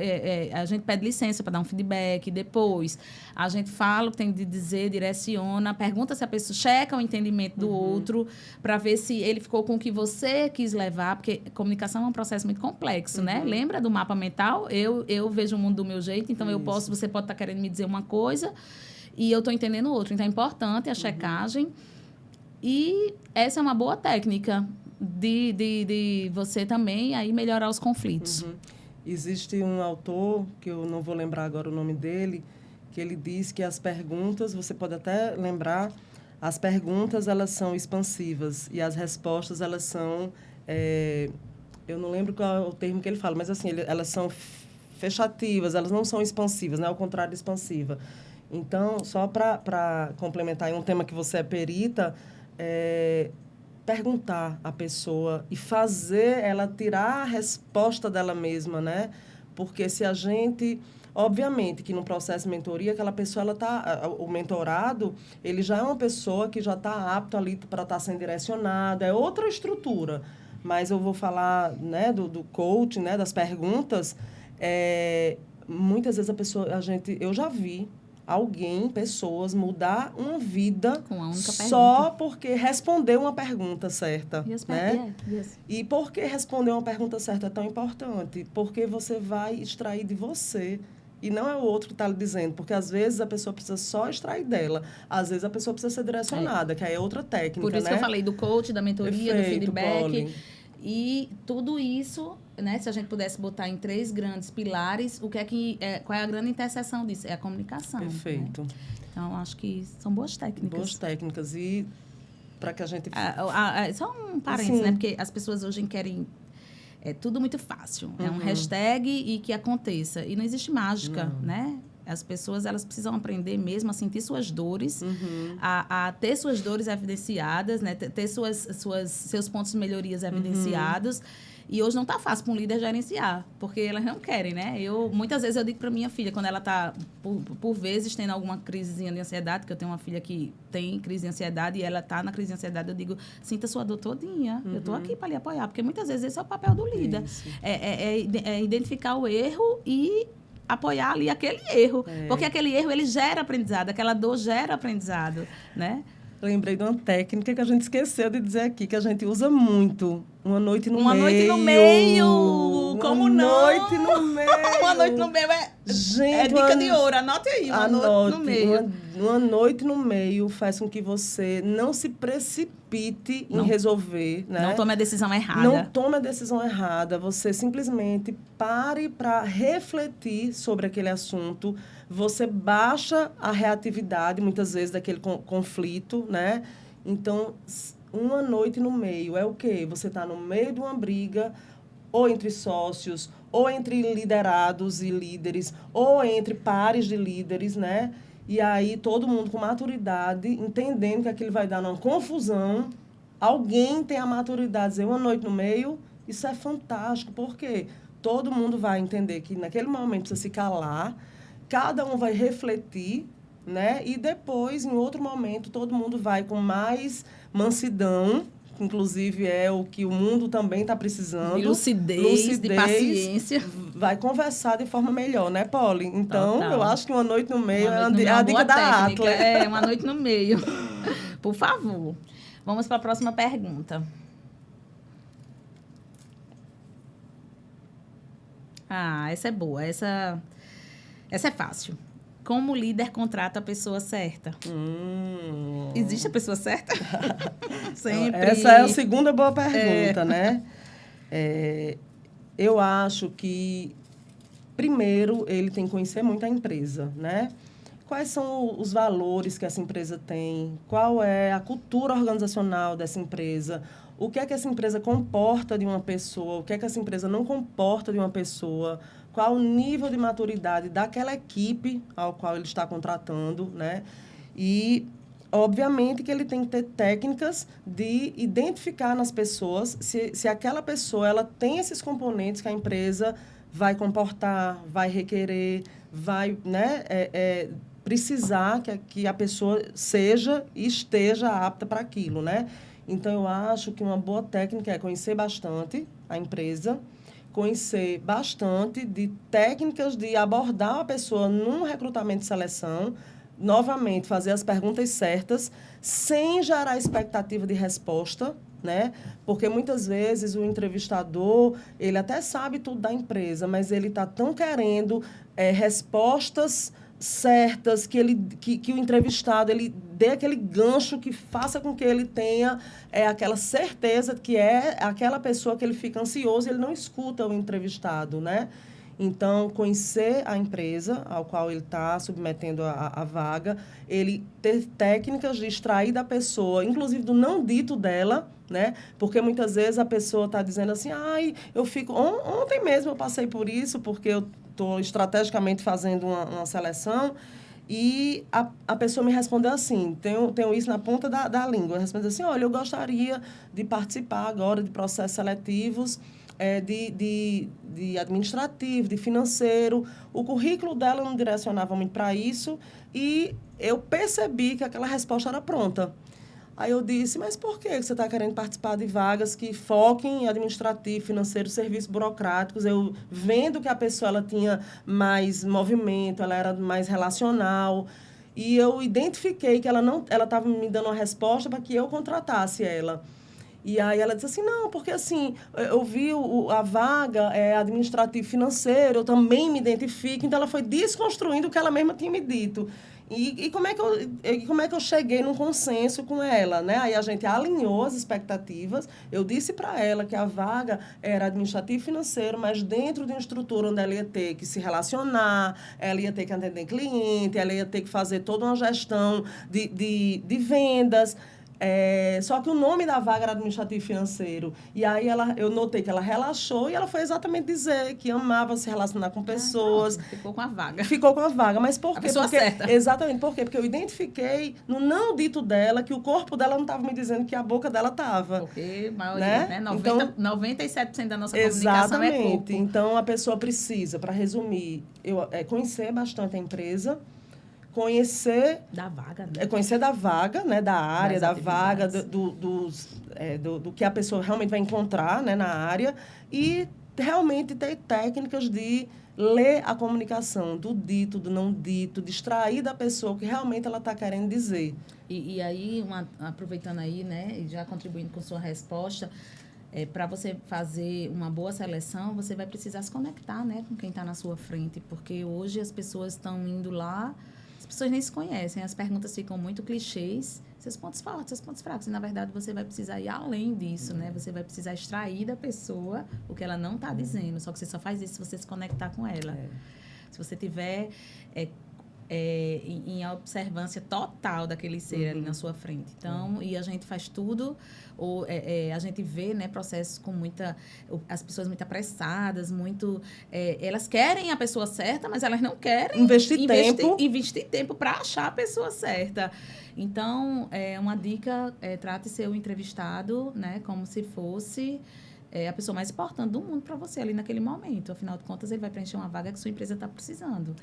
[SPEAKER 1] a gente pede licença para dar um feedback, depois a gente fala o que tem de dizer, direciona, pergunta se a pessoa checa o entendimento do outro, para ver se ele ficou com o que você quis levar, porque comunicação é um processo muito complexo, né? Lembra do mapa mental? Eu vejo o mundo do meu jeito, então você pode estar querendo me dizer uma coisa e eu estou entendendo outra. Então é importante a checagem. E essa é uma boa técnica de você também aí melhorar os conflitos.
[SPEAKER 2] Existe um autor, que eu não vou lembrar agora o nome dele, que ele diz que as perguntas, você pode até lembrar, as perguntas elas são expansivas e as respostas elas são, eu não lembro qual é o termo que ele fala, mas assim, elas são fechativas, elas não são expansivas, né? Ao contrário de expansiva. Então, só para complementar em um tema que você é perita, perguntar à pessoa e fazer ela tirar a resposta dela mesma, né? Porque se a gente... Obviamente que no processo de mentoria, aquela pessoa, o mentorado, ele já é uma pessoa que já está apto ali para estar sendo direcionado, é outra estrutura. Mas eu vou falar, né, do coach, né, das perguntas. Muitas vezes eu já vi pessoas mudar uma vida
[SPEAKER 1] com a única
[SPEAKER 2] só
[SPEAKER 1] pergunta.
[SPEAKER 2] porque respondeu uma pergunta certa, né?
[SPEAKER 1] Yes.
[SPEAKER 2] E por que responder uma pergunta certa é tão importante? Porque você vai extrair de você e não é o outro que está lhe dizendo, porque às vezes a pessoa precisa só extrair dela, às vezes a pessoa precisa ser direcionada, que aí é outra técnica,
[SPEAKER 1] por isso, né, que eu falei do coach, da mentoria, do feedback.
[SPEAKER 2] Polly.
[SPEAKER 1] E tudo isso, né, se a gente pudesse botar em 3 grandes pilares, qual é a grande interseção disso? É a comunicação.
[SPEAKER 2] Perfeito.
[SPEAKER 1] Né? Então, acho que são boas técnicas.
[SPEAKER 2] Boas técnicas. E para que a gente...
[SPEAKER 1] só um parênteses, né? Porque as pessoas hoje querem... É tudo muito fácil. É um hashtag e que aconteça. E não existe mágica, né? As pessoas, elas precisam aprender mesmo a sentir suas dores, a ter suas dores evidenciadas, né? Ter seus pontos de melhorias evidenciados. E hoje não está fácil para um líder gerenciar, porque elas não querem, né? Muitas vezes eu digo para minha filha, quando ela está, por vezes, tendo alguma crisezinha de ansiedade, que eu tenho uma filha que tem crise de ansiedade e ela está na crise de ansiedade, eu digo, sinta sua dor todinha, eu estou aqui para lhe apoiar, porque muitas vezes esse é o papel do líder. É identificar o erro e apoiar ali aquele erro. Porque aquele erro, ele gera aprendizado, aquela dor gera aprendizado, né?
[SPEAKER 2] Lembrei de uma técnica que a gente esqueceu de dizer aqui, que a gente usa muito. Uma noite no meio.
[SPEAKER 1] Uma noite no meio! Como não?
[SPEAKER 2] Uma noite no meio.
[SPEAKER 1] Uma noite no meio é dica de ouro. Anote aí, noite no meio.
[SPEAKER 2] Uma noite no meio faz com que você não se precipite em resolver, né?
[SPEAKER 1] Não tome a decisão errada.
[SPEAKER 2] Não tome a decisão errada. Você simplesmente pare para refletir sobre aquele assunto. Você baixa a reatividade, muitas vezes, daquele conflito, né? Então, uma noite no meio é o quê? Você está no meio de uma briga, ou entre sócios, ou entre liderados e líderes, ou entre pares de líderes, né? E aí, todo mundo com maturidade, entendendo que aquilo vai dar uma confusão. Alguém tem a maturidade de dizer uma noite no meio, isso é fantástico, porque todo mundo vai entender que naquele momento precisa se calar, cada um vai refletir, né? E depois, em outro momento, todo mundo vai com mais mansidão, que inclusive é o que o mundo também está precisando.
[SPEAKER 1] De lucidez, de paciência.
[SPEAKER 2] Vai conversar de forma melhor, né, Polly? Então,
[SPEAKER 1] Total.
[SPEAKER 2] Eu acho que uma noite no meio é a dica da Atlas.
[SPEAKER 1] É, uma noite no meio. Por favor. Vamos para a próxima pergunta. Essa é boa. Essa é fácil. Como o líder contrata a pessoa certa? Existe a pessoa certa? Sempre.
[SPEAKER 2] Essa é a segunda boa pergunta, né? Eu acho que, primeiro, ele tem que conhecer muito a empresa, né? Quais são os valores que essa empresa tem? Qual é a cultura organizacional dessa empresa? O que é que essa empresa comporta de uma pessoa? O que é que essa empresa não comporta de uma pessoa? Qual o nível de maturidade daquela equipe ao qual ele está contratando, né? E, obviamente, que ele tem que ter técnicas de identificar nas pessoas se aquela pessoa ela tem esses componentes que a empresa vai comportar, vai requerer, vai, né, precisar que a pessoa seja e esteja apta para aquilo, né? Então, eu acho que uma boa técnica é conhecer bastante a empresa, conhecer bastante de técnicas de abordar a pessoa num recrutamento de seleção, novamente, fazer as perguntas certas, sem gerar expectativa de resposta, né? Porque muitas vezes o entrevistador, ele até sabe tudo da empresa, mas ele está tão querendo respostas certas, que o entrevistado ele dê aquele gancho que faça com que ele tenha aquela certeza que é aquela pessoa que ele fica ansioso e ele não escuta o entrevistado, né? Então, conhecer a empresa ao qual ele está submetendo a vaga, ele ter técnicas de extrair da pessoa, inclusive do não dito dela, né? Porque muitas vezes a pessoa está dizendo assim, ai, eu fico... Ontem mesmo eu passei por isso, porque eu estou estrategicamente fazendo uma seleção e a pessoa me respondeu assim, tenho isso na ponta da língua, respondeu assim, olha, eu gostaria de participar agora de processos seletivos de administrativo, de financeiro. O currículo dela não direcionava muito para isso e eu percebi que aquela resposta era pronta. Aí eu disse, mas por que você está querendo participar de vagas que foquem em administrativo, financeiro, serviços burocráticos? Eu vendo que a pessoa ela tinha mais movimento, ela era mais relacional. E eu identifiquei que ela estava me dando uma resposta para que eu contratasse ela. E aí ela disse assim, não, porque assim, eu vi a vaga administrativo financeiro, eu também me identifico. Então, ela foi desconstruindo o que ela mesma tinha me dito. E como é que eu cheguei num consenso com ela, né? Aí a gente alinhou as expectativas. Eu disse para ela que a vaga era administrativo e financeiro, mas dentro de uma estrutura onde ela ia ter que se relacionar, ela ia ter que atender cliente, ela ia ter que fazer toda uma gestão de vendas. Só que o nome da vaga era administrativo e financeiro. E aí eu notei que ela relaxou e ela foi exatamente dizer que amava se relacionar com pessoas.
[SPEAKER 1] Pronto, ficou com a vaga.
[SPEAKER 2] Ficou com a vaga. Mas por quê?
[SPEAKER 1] A pessoa certa.
[SPEAKER 2] Exatamente. Por quê? Porque eu identifiquei no não dito dela que o corpo dela não estava me dizendo que a boca dela estava.
[SPEAKER 1] Porque a maioria, né? 97% da nossa comunicação
[SPEAKER 2] exatamente.
[SPEAKER 1] É corpo.
[SPEAKER 2] Então, a pessoa precisa, para resumir, conhecer bastante a empresa, conhecer
[SPEAKER 1] da vaga, né?
[SPEAKER 2] Conhecer da vaga, né, da área, da vaga, do que a pessoa realmente vai encontrar, né, na área, e realmente ter técnicas de ler a comunicação, do dito, do não dito, de extrair da pessoa o que realmente ela está querendo dizer.
[SPEAKER 1] E aí, aproveitando aí, né, e já contribuindo com sua resposta, para você fazer uma boa seleção, você vai precisar se conectar, né, com quem está na sua frente, porque hoje as pessoas estão indo lá. As pessoas nem se conhecem, as perguntas ficam muito clichês, seus pontos fortes, seus pontos fracos. E, na verdade, você vai precisar ir além disso, né? Você vai precisar extrair da pessoa o que ela não está dizendo. Só que você só faz isso se você se conectar com ela. Se você tiver em observância total daquele ser ali na sua frente. Então, e a gente faz tudo, a gente vê, né, processos com as pessoas muito apressadas, elas querem a pessoa certa, mas elas não querem investir tempo para achar a pessoa certa. Então, uma dica trate seu entrevistado, né, como se fosse a pessoa mais importante do mundo para você ali naquele momento. Afinal de contas, ele vai preencher uma vaga que sua empresa está precisando.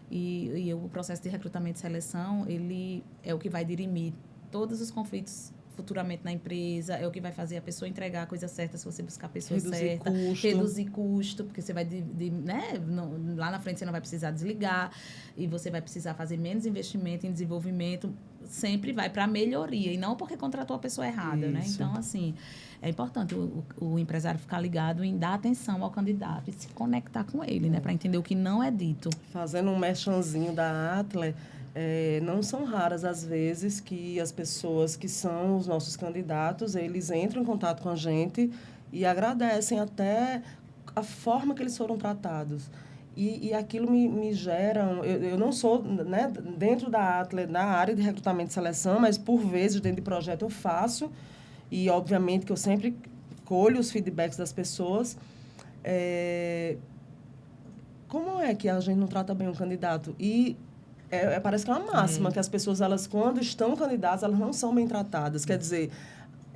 [SPEAKER 1] E o processo de recrutamento e seleção, ele é o que vai dirimir todos os conflitos futuramente na empresa, é o que vai fazer a pessoa entregar a coisa certa se você buscar a pessoa certa. Reduzir custo, porque você vai, né? Lá na frente você não vai precisar desligar e você vai precisar fazer menos investimento em desenvolvimento. Sempre vai para melhoria e não porque contratou a pessoa errada, né? Então, assim, é importante o empresário ficar ligado em dar atenção ao candidato e se conectar com ele, né? Para entender o que não é dito.
[SPEAKER 2] Fazendo um merchanzinho da Atlas, não são raras as vezes que as pessoas que são os nossos candidatos, eles entram em contato com a gente e agradecem até a forma que eles foram tratados. E aquilo me gera... Eu não sou, né, dentro da Atlas, na área de recrutamento e seleção, mas, por vezes, dentro de projeto, eu faço. E, obviamente, que eu sempre colho os feedbacks das pessoas. Como é que a gente não trata bem um candidato? E parece que é uma máxima, que as pessoas, elas, quando estão candidatas, elas não são bem tratadas. Quer dizer,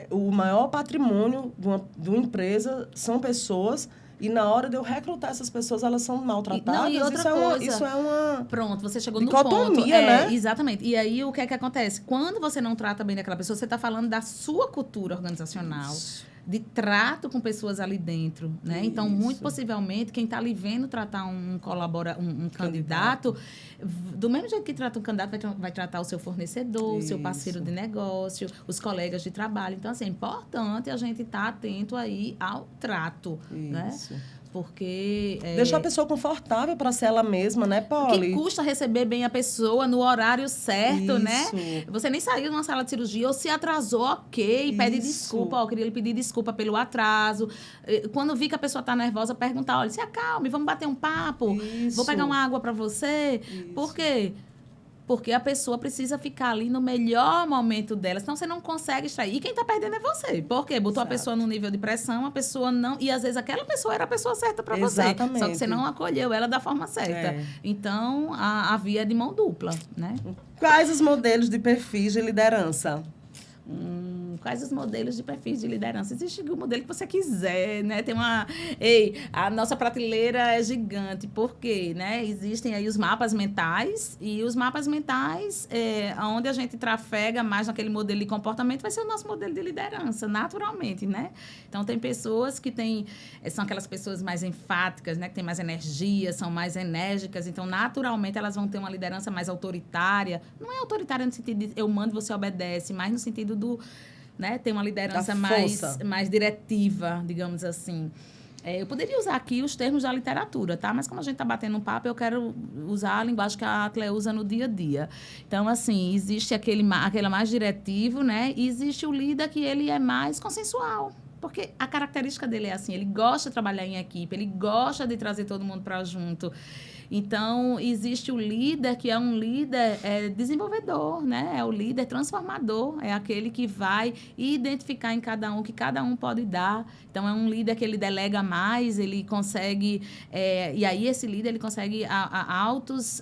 [SPEAKER 2] o maior patrimônio de uma empresa são pessoas E na hora de eu recrutar essas pessoas, elas são maltratadas.
[SPEAKER 1] Não, e outra coisa.
[SPEAKER 2] Isso é uma
[SPEAKER 1] Pronto, você chegou
[SPEAKER 2] dicotomia,
[SPEAKER 1] no ponto.
[SPEAKER 2] né?
[SPEAKER 1] Exatamente. E aí, o que é que acontece? Quando você não trata bem daquela pessoa, você está falando da sua cultura organizacional.
[SPEAKER 2] Isso.
[SPEAKER 1] De trato com pessoas ali dentro, né?
[SPEAKER 2] Isso.
[SPEAKER 1] Então, muito possivelmente, quem está ali vendo tratar um candidato, do mesmo jeito que trata um candidato, vai tratar o seu fornecedor, o seu parceiro de negócio, os colegas de trabalho. Então, assim, é importante a gente estar atento aí ao trato, né? Porque...
[SPEAKER 2] deixar a pessoa confortável para ser ela mesma, né, Poli?
[SPEAKER 1] Que custa receber bem a pessoa no horário certo, né? Você nem saiu de uma sala de cirurgia ou se atrasou, ok, pede desculpa. Eu queria lhe pedir desculpa pelo atraso. Quando vi que a pessoa está nervosa, perguntar, olha, se acalme, vamos bater um papo. Vou pegar uma água para você. Por quê? Porque a pessoa precisa ficar ali no melhor momento dela, senão você não consegue extrair. E quem está perdendo é você. Por quê? Botou a pessoa num nível de pressão, a pessoa não... E às vezes aquela pessoa era a pessoa certa para você. Só que você não acolheu ela da forma certa. Então, a via é de mão dupla, né?
[SPEAKER 2] Quais os modelos de perfis de liderança?
[SPEAKER 1] Quais os modelos de perfis de liderança? Existe o modelo que você quiser, né? Tem uma... a nossa prateleira é gigante. Por quê? Né? Existem aí os mapas mentais. E os mapas mentais, onde a gente trafega mais naquele modelo de comportamento, vai ser o nosso modelo de liderança, naturalmente, né? Então, tem pessoas que têm... São aquelas pessoas mais enfáticas, né? Que têm mais energia, são mais enérgicas. Então, naturalmente, elas vão ter uma liderança mais autoritária. Não é autoritária no sentido de eu mando, você obedece, mas no sentido do... Né? Tem uma liderança mais diretiva, digamos assim. Eu poderia usar aqui os termos da literatura, tá? Mas como a gente está batendo um papo, eu quero usar a linguagem que a Clé usa no dia a dia. Então, assim, existe aquele mais diretivo, né? E existe o líder que ele é mais consensual. Porque a característica dele é assim, ele gosta de trabalhar em equipe, ele gosta de trazer todo mundo para junto. Então, existe o líder, que é um líder desenvolvedor, né? É o líder transformador, é aquele que vai identificar em cada um o que cada um pode dar. Então, é um líder que ele delega mais, ele consegue... e aí, esse líder, ele consegue altos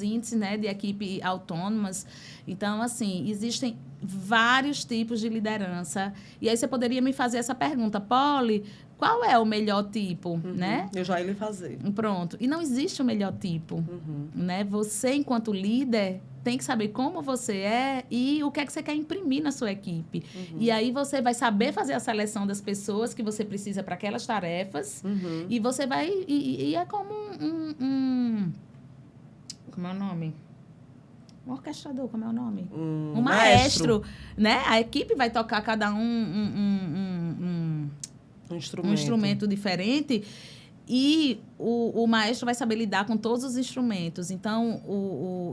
[SPEAKER 1] índices, né, de equipe autônomas. Então, assim, existem vários tipos de liderança. E aí, você poderia me fazer essa pergunta, Poli... Qual é o melhor tipo, né?
[SPEAKER 2] Eu já ia lhe fazer.
[SPEAKER 1] Pronto. E não existe o melhor tipo, né? Você, enquanto líder, tem que saber como você é e o que é que você quer imprimir na sua equipe. E aí você vai saber fazer a seleção das pessoas que você precisa para aquelas tarefas. E você vai... E é como como é o nome? Um orquestrador, como é o nome? Um maestro, né? A equipe vai tocar cada um instrumento diferente e o maestro vai saber lidar com todos os instrumentos. Então,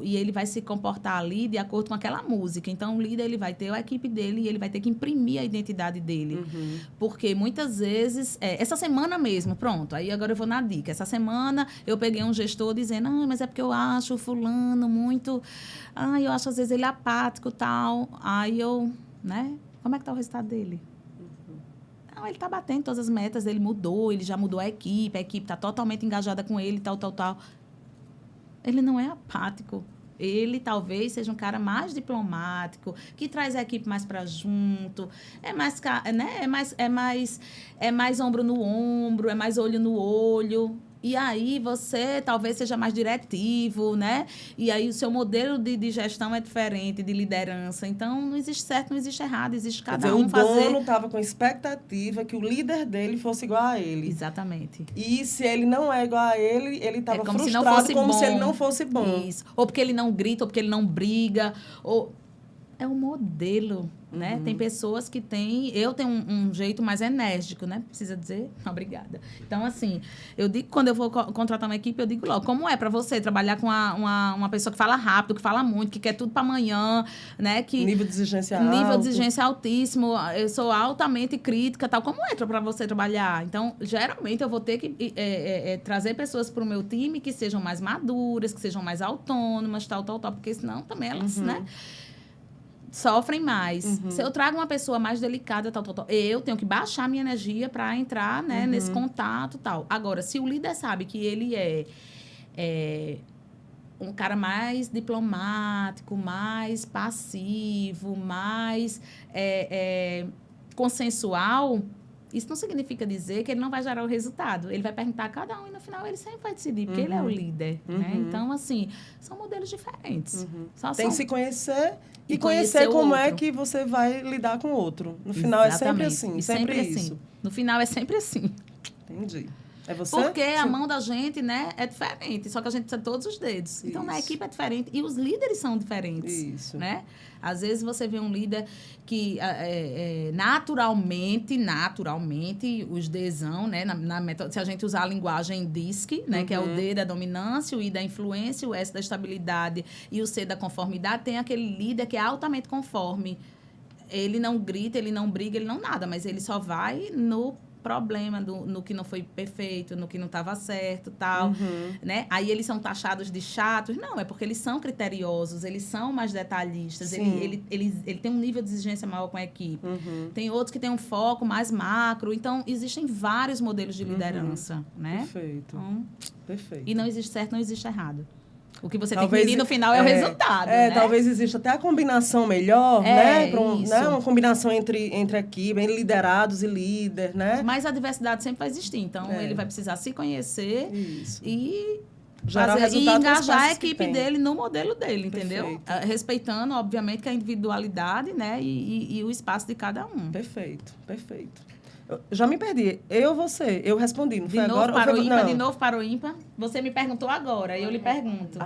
[SPEAKER 1] e ele vai se comportar ali de acordo com aquela música. Então, o líder ele vai ter a equipe dele e ele vai ter que imprimir a identidade dele. Porque muitas vezes... essa semana mesmo, pronto. Aí agora eu vou na dica. Essa semana eu peguei um gestor dizendo mas é porque eu acho o fulano muito... eu acho às vezes ele apático e tal. Aí eu... né? Como é que tá o resultado dele? Não, ele está batendo todas as metas, ele mudou, ele já mudou a equipe está totalmente engajada com ele, tal. Ele não é apático. Ele talvez seja um cara mais diplomático, que traz a equipe mais para junto, é mais ombro no ombro, é mais olho no olho. E aí você talvez seja mais diretivo, né? E aí o seu modelo de gestão é diferente, de liderança. Então, não existe certo, não existe errado, existe cada um fazer...
[SPEAKER 2] O dono estava com expectativa que o líder dele fosse igual a ele.
[SPEAKER 1] Exatamente.
[SPEAKER 2] E se ele não é igual a ele estava
[SPEAKER 1] frustrado
[SPEAKER 2] como se ele não fosse bom.
[SPEAKER 1] Isso. Ou porque ele não grita, ou porque ele não briga, ou... É um modelo, né? Tem pessoas que têm... Eu tenho um jeito mais enérgico, né? Precisa dizer? Obrigada. Então, assim, eu digo, quando eu vou contratar uma equipe, eu digo logo, como é para você trabalhar com uma pessoa que fala rápido, que fala muito, que quer tudo para amanhã, né?
[SPEAKER 2] Nível de exigência alto.
[SPEAKER 1] Nível de exigência altíssimo. Eu sou altamente crítica, tal. Como é para você trabalhar? Então, geralmente, eu vou ter que trazer pessoas para o meu time que sejam mais maduras, que sejam mais autônomas, tal. Porque senão também elas, né? Sofrem mais. Se eu trago uma pessoa mais delicada, tal, eu tenho que baixar a minha energia para entrar, né, nesse contato, tal. Agora, se o líder sabe que ele é um cara mais diplomático, mais passivo, mais consensual, Isso não significa dizer que ele não vai gerar o resultado. Ele vai perguntar a cada um e, no final, ele sempre vai decidir, porque ele é o líder, né? Então, assim, são modelos diferentes.
[SPEAKER 2] Tem que se conhecer e conhecer como é que você vai lidar com o outro. No final, é sempre assim, sempre isso.
[SPEAKER 1] Assim. No final, é sempre assim.
[SPEAKER 2] Entendi. É você?
[SPEAKER 1] Porque a mão da gente, né, é diferente, só que a gente precisa de todos os dedos. Então, na equipe é diferente e os líderes são diferentes.
[SPEAKER 2] Isso.
[SPEAKER 1] Né? Às vezes, você vê um líder que naturalmente, os Dsão, né, se a gente usar a linguagem DISC, né, que é o D da dominância, o I da influência, o S da estabilidade e o C da conformidade, tem aquele líder que é altamente conforme. Ele não grita, ele não briga, ele não nada, mas ele só vai no problema, no que não foi perfeito, no que não estava certo, tal, né? Aí eles são taxados de chatos. Não, é porque eles são criteriosos, eles são mais detalhistas, ele tem um nível de exigência maior com a equipe. Tem outros que têm um foco mais macro. Então, existem vários modelos de liderança, né?
[SPEAKER 2] Perfeito.
[SPEAKER 1] Então,
[SPEAKER 2] perfeito.
[SPEAKER 1] E não existe certo, não existe errado. O que você tem que medir no final é o resultado, né?
[SPEAKER 2] Talvez exista até a combinação melhor, né? Né? Uma combinação entre equipe, entre liderados e líder, né?
[SPEAKER 1] Mas a diversidade sempre vai existir. Então, ele vai precisar se conhecer e engajar a equipe dele no modelo dele, entendeu? Respeitando, obviamente, que a individualidade, né? E o espaço de cada um.
[SPEAKER 2] Perfeito. Eu já me perdi. Você. Eu respondi. Não foi
[SPEAKER 1] de novo
[SPEAKER 2] agora?
[SPEAKER 1] Para o ímpar, de novo para o ímpar. Você me perguntou agora, eu lhe pergunto.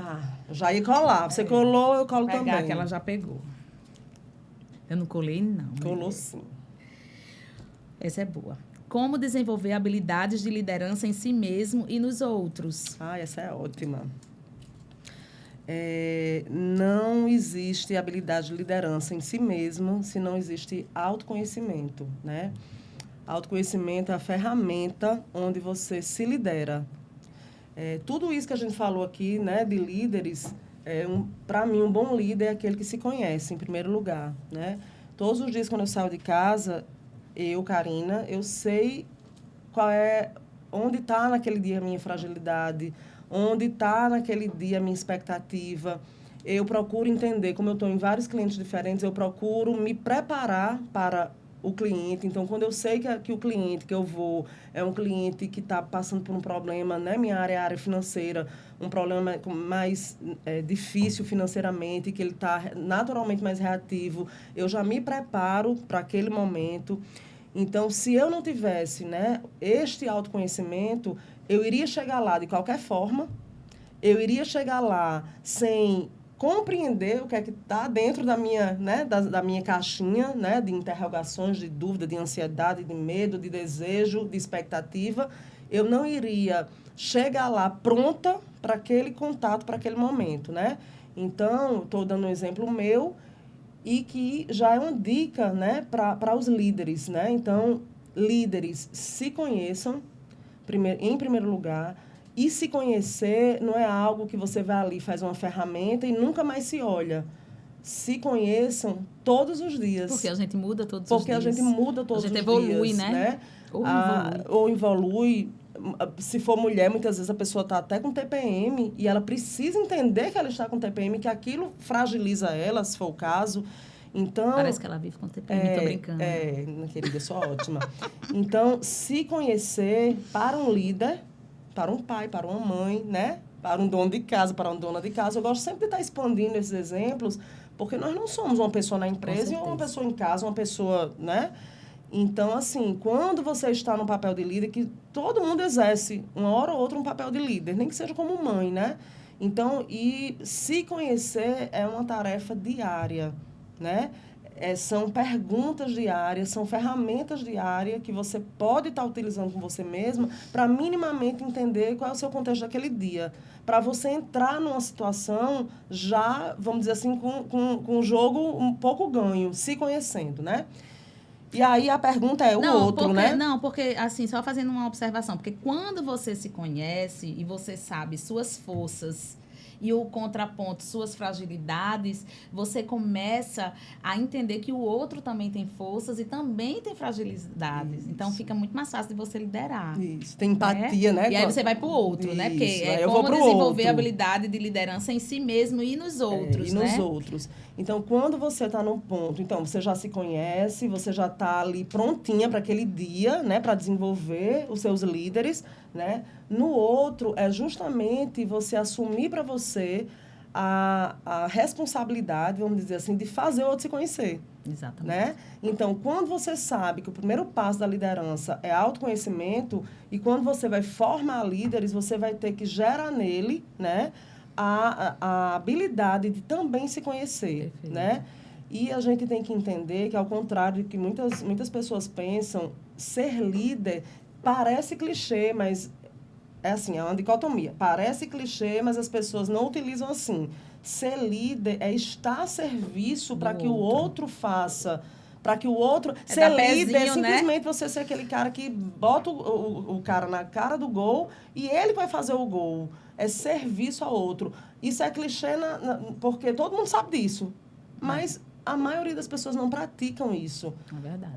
[SPEAKER 2] Já ia colar. Você colou, eu colo também.
[SPEAKER 1] Pegar que ela já pegou. Eu não colei, não.
[SPEAKER 2] Colou sim.
[SPEAKER 1] Essa é boa. Como desenvolver habilidades de liderança em si mesmo e nos outros?
[SPEAKER 2] Essa é ótima. Não existe habilidade de liderança em si mesmo se não existe autoconhecimento, né? Autoconhecimento é a ferramenta onde você se lidera. Tudo isso que a gente falou aqui, né, de líderes, para mim, um bom líder é aquele que se conhece, em primeiro lugar, né? Todos os dias, quando eu saio de casa, Karina, eu sei onde está naquele dia a minha fragilidade, onde está naquele dia a minha expectativa. Eu procuro entender, como eu estou em vários clientes diferentes, eu procuro me preparar para o cliente. Então, quando eu sei que o cliente que eu vou é um cliente que está passando por um problema, né? Minha área é a área financeira, um problema mais difícil financeiramente, que ele está naturalmente mais reativo, eu já me preparo para aquele momento. Então, se eu não tivesse, né, este autoconhecimento, eu iria chegar lá de qualquer forma, eu iria chegar lá sem compreender o que é que está dentro da minha, né, da minha caixinha, né, de interrogações, de dúvida, de ansiedade, de medo, de desejo, de expectativa. Eu não iria chegar lá pronta para aquele contato, para aquele momento, né? Então, estou dando um exemplo meu e que já é uma dica, né, para os líderes, né? Então, líderes se conheçam, em primeiro lugar. E se conhecer não é algo que você vai ali, faz uma ferramenta e nunca mais se olha. Se conheçam todos os dias.
[SPEAKER 1] Porque a gente muda todos os dias.
[SPEAKER 2] Porque a gente muda todos os dias.
[SPEAKER 1] A gente evolui, né?
[SPEAKER 2] Ou evolui. Se for mulher, muitas vezes a pessoa está até com TPM e ela precisa entender que ela está com TPM, que aquilo fragiliza ela, se for o caso. Então,
[SPEAKER 1] parece que ela vive com TPM, estou brincando.
[SPEAKER 2] Minha querida, eu sou ótima. Então, se conhecer para um líder, para um pai, para uma mãe, né? Para um dono de casa, para uma dona de casa. Eu gosto sempre de estar expandindo esses exemplos, porque nós não somos uma pessoa na empresa e uma pessoa em casa, uma pessoa, né? Então, assim, quando você está no papel de líder, que todo mundo exerce, uma hora ou outra, um papel de líder, nem que seja como mãe, né? Então, e se conhecer é uma tarefa diária, né? São perguntas diárias, são ferramentas diárias que você pode estar utilizando com você mesma para minimamente entender qual é o seu contexto daquele dia. Para você entrar numa situação já, vamos dizer assim, com o jogo um pouco ganho, se conhecendo, né? E aí a pergunta é né?
[SPEAKER 1] Não, porque, assim, só fazendo uma observação, porque quando você se conhece e você sabe suas forças e o contraponto, suas fragilidades, você começa a entender que o outro também tem forças e também tem fragilidades.
[SPEAKER 2] Isso.
[SPEAKER 1] Então, fica muito mais fácil de você liderar.
[SPEAKER 2] Isso, tem empatia, né?
[SPEAKER 1] E aí você vai para o outro,
[SPEAKER 2] Isso,
[SPEAKER 1] né? Porque
[SPEAKER 2] aí
[SPEAKER 1] é
[SPEAKER 2] eu vou
[SPEAKER 1] como
[SPEAKER 2] pro
[SPEAKER 1] desenvolver a
[SPEAKER 2] outro.
[SPEAKER 1] habilidade de liderança em si mesmo e nos outros,
[SPEAKER 2] E
[SPEAKER 1] né?
[SPEAKER 2] nos outros. Então, quando você está num ponto, então, você já se conhece, você já está ali prontinha para aquele dia, né? Para desenvolver os seus líderes, né? No outro, é justamente você assumir para você a responsabilidade, vamos dizer assim, de fazer o outro se conhecer.
[SPEAKER 1] Exatamente.
[SPEAKER 2] Né? Então, quando você sabe que o primeiro passo da liderança é autoconhecimento, e quando você vai formar líderes, você vai ter que gerar nele, né, a habilidade de também se conhecer.
[SPEAKER 1] Perfeito.
[SPEAKER 2] Né? E a gente tem que entender que, ao contrário do que muitas pessoas pensam, ser líder parece clichê, mas é assim, é uma dicotomia. Parece clichê, mas as pessoas não utilizam assim. Ser líder é estar a serviço para que o outro faça, para que o outro... Ser líder é simplesmente, né? Você ser aquele cara que bota o cara na cara do gol e ele vai fazer o gol. É serviço ao outro. Isso é clichê porque todo mundo sabe disso. Mas a maioria das pessoas não praticam isso.
[SPEAKER 1] É verdade.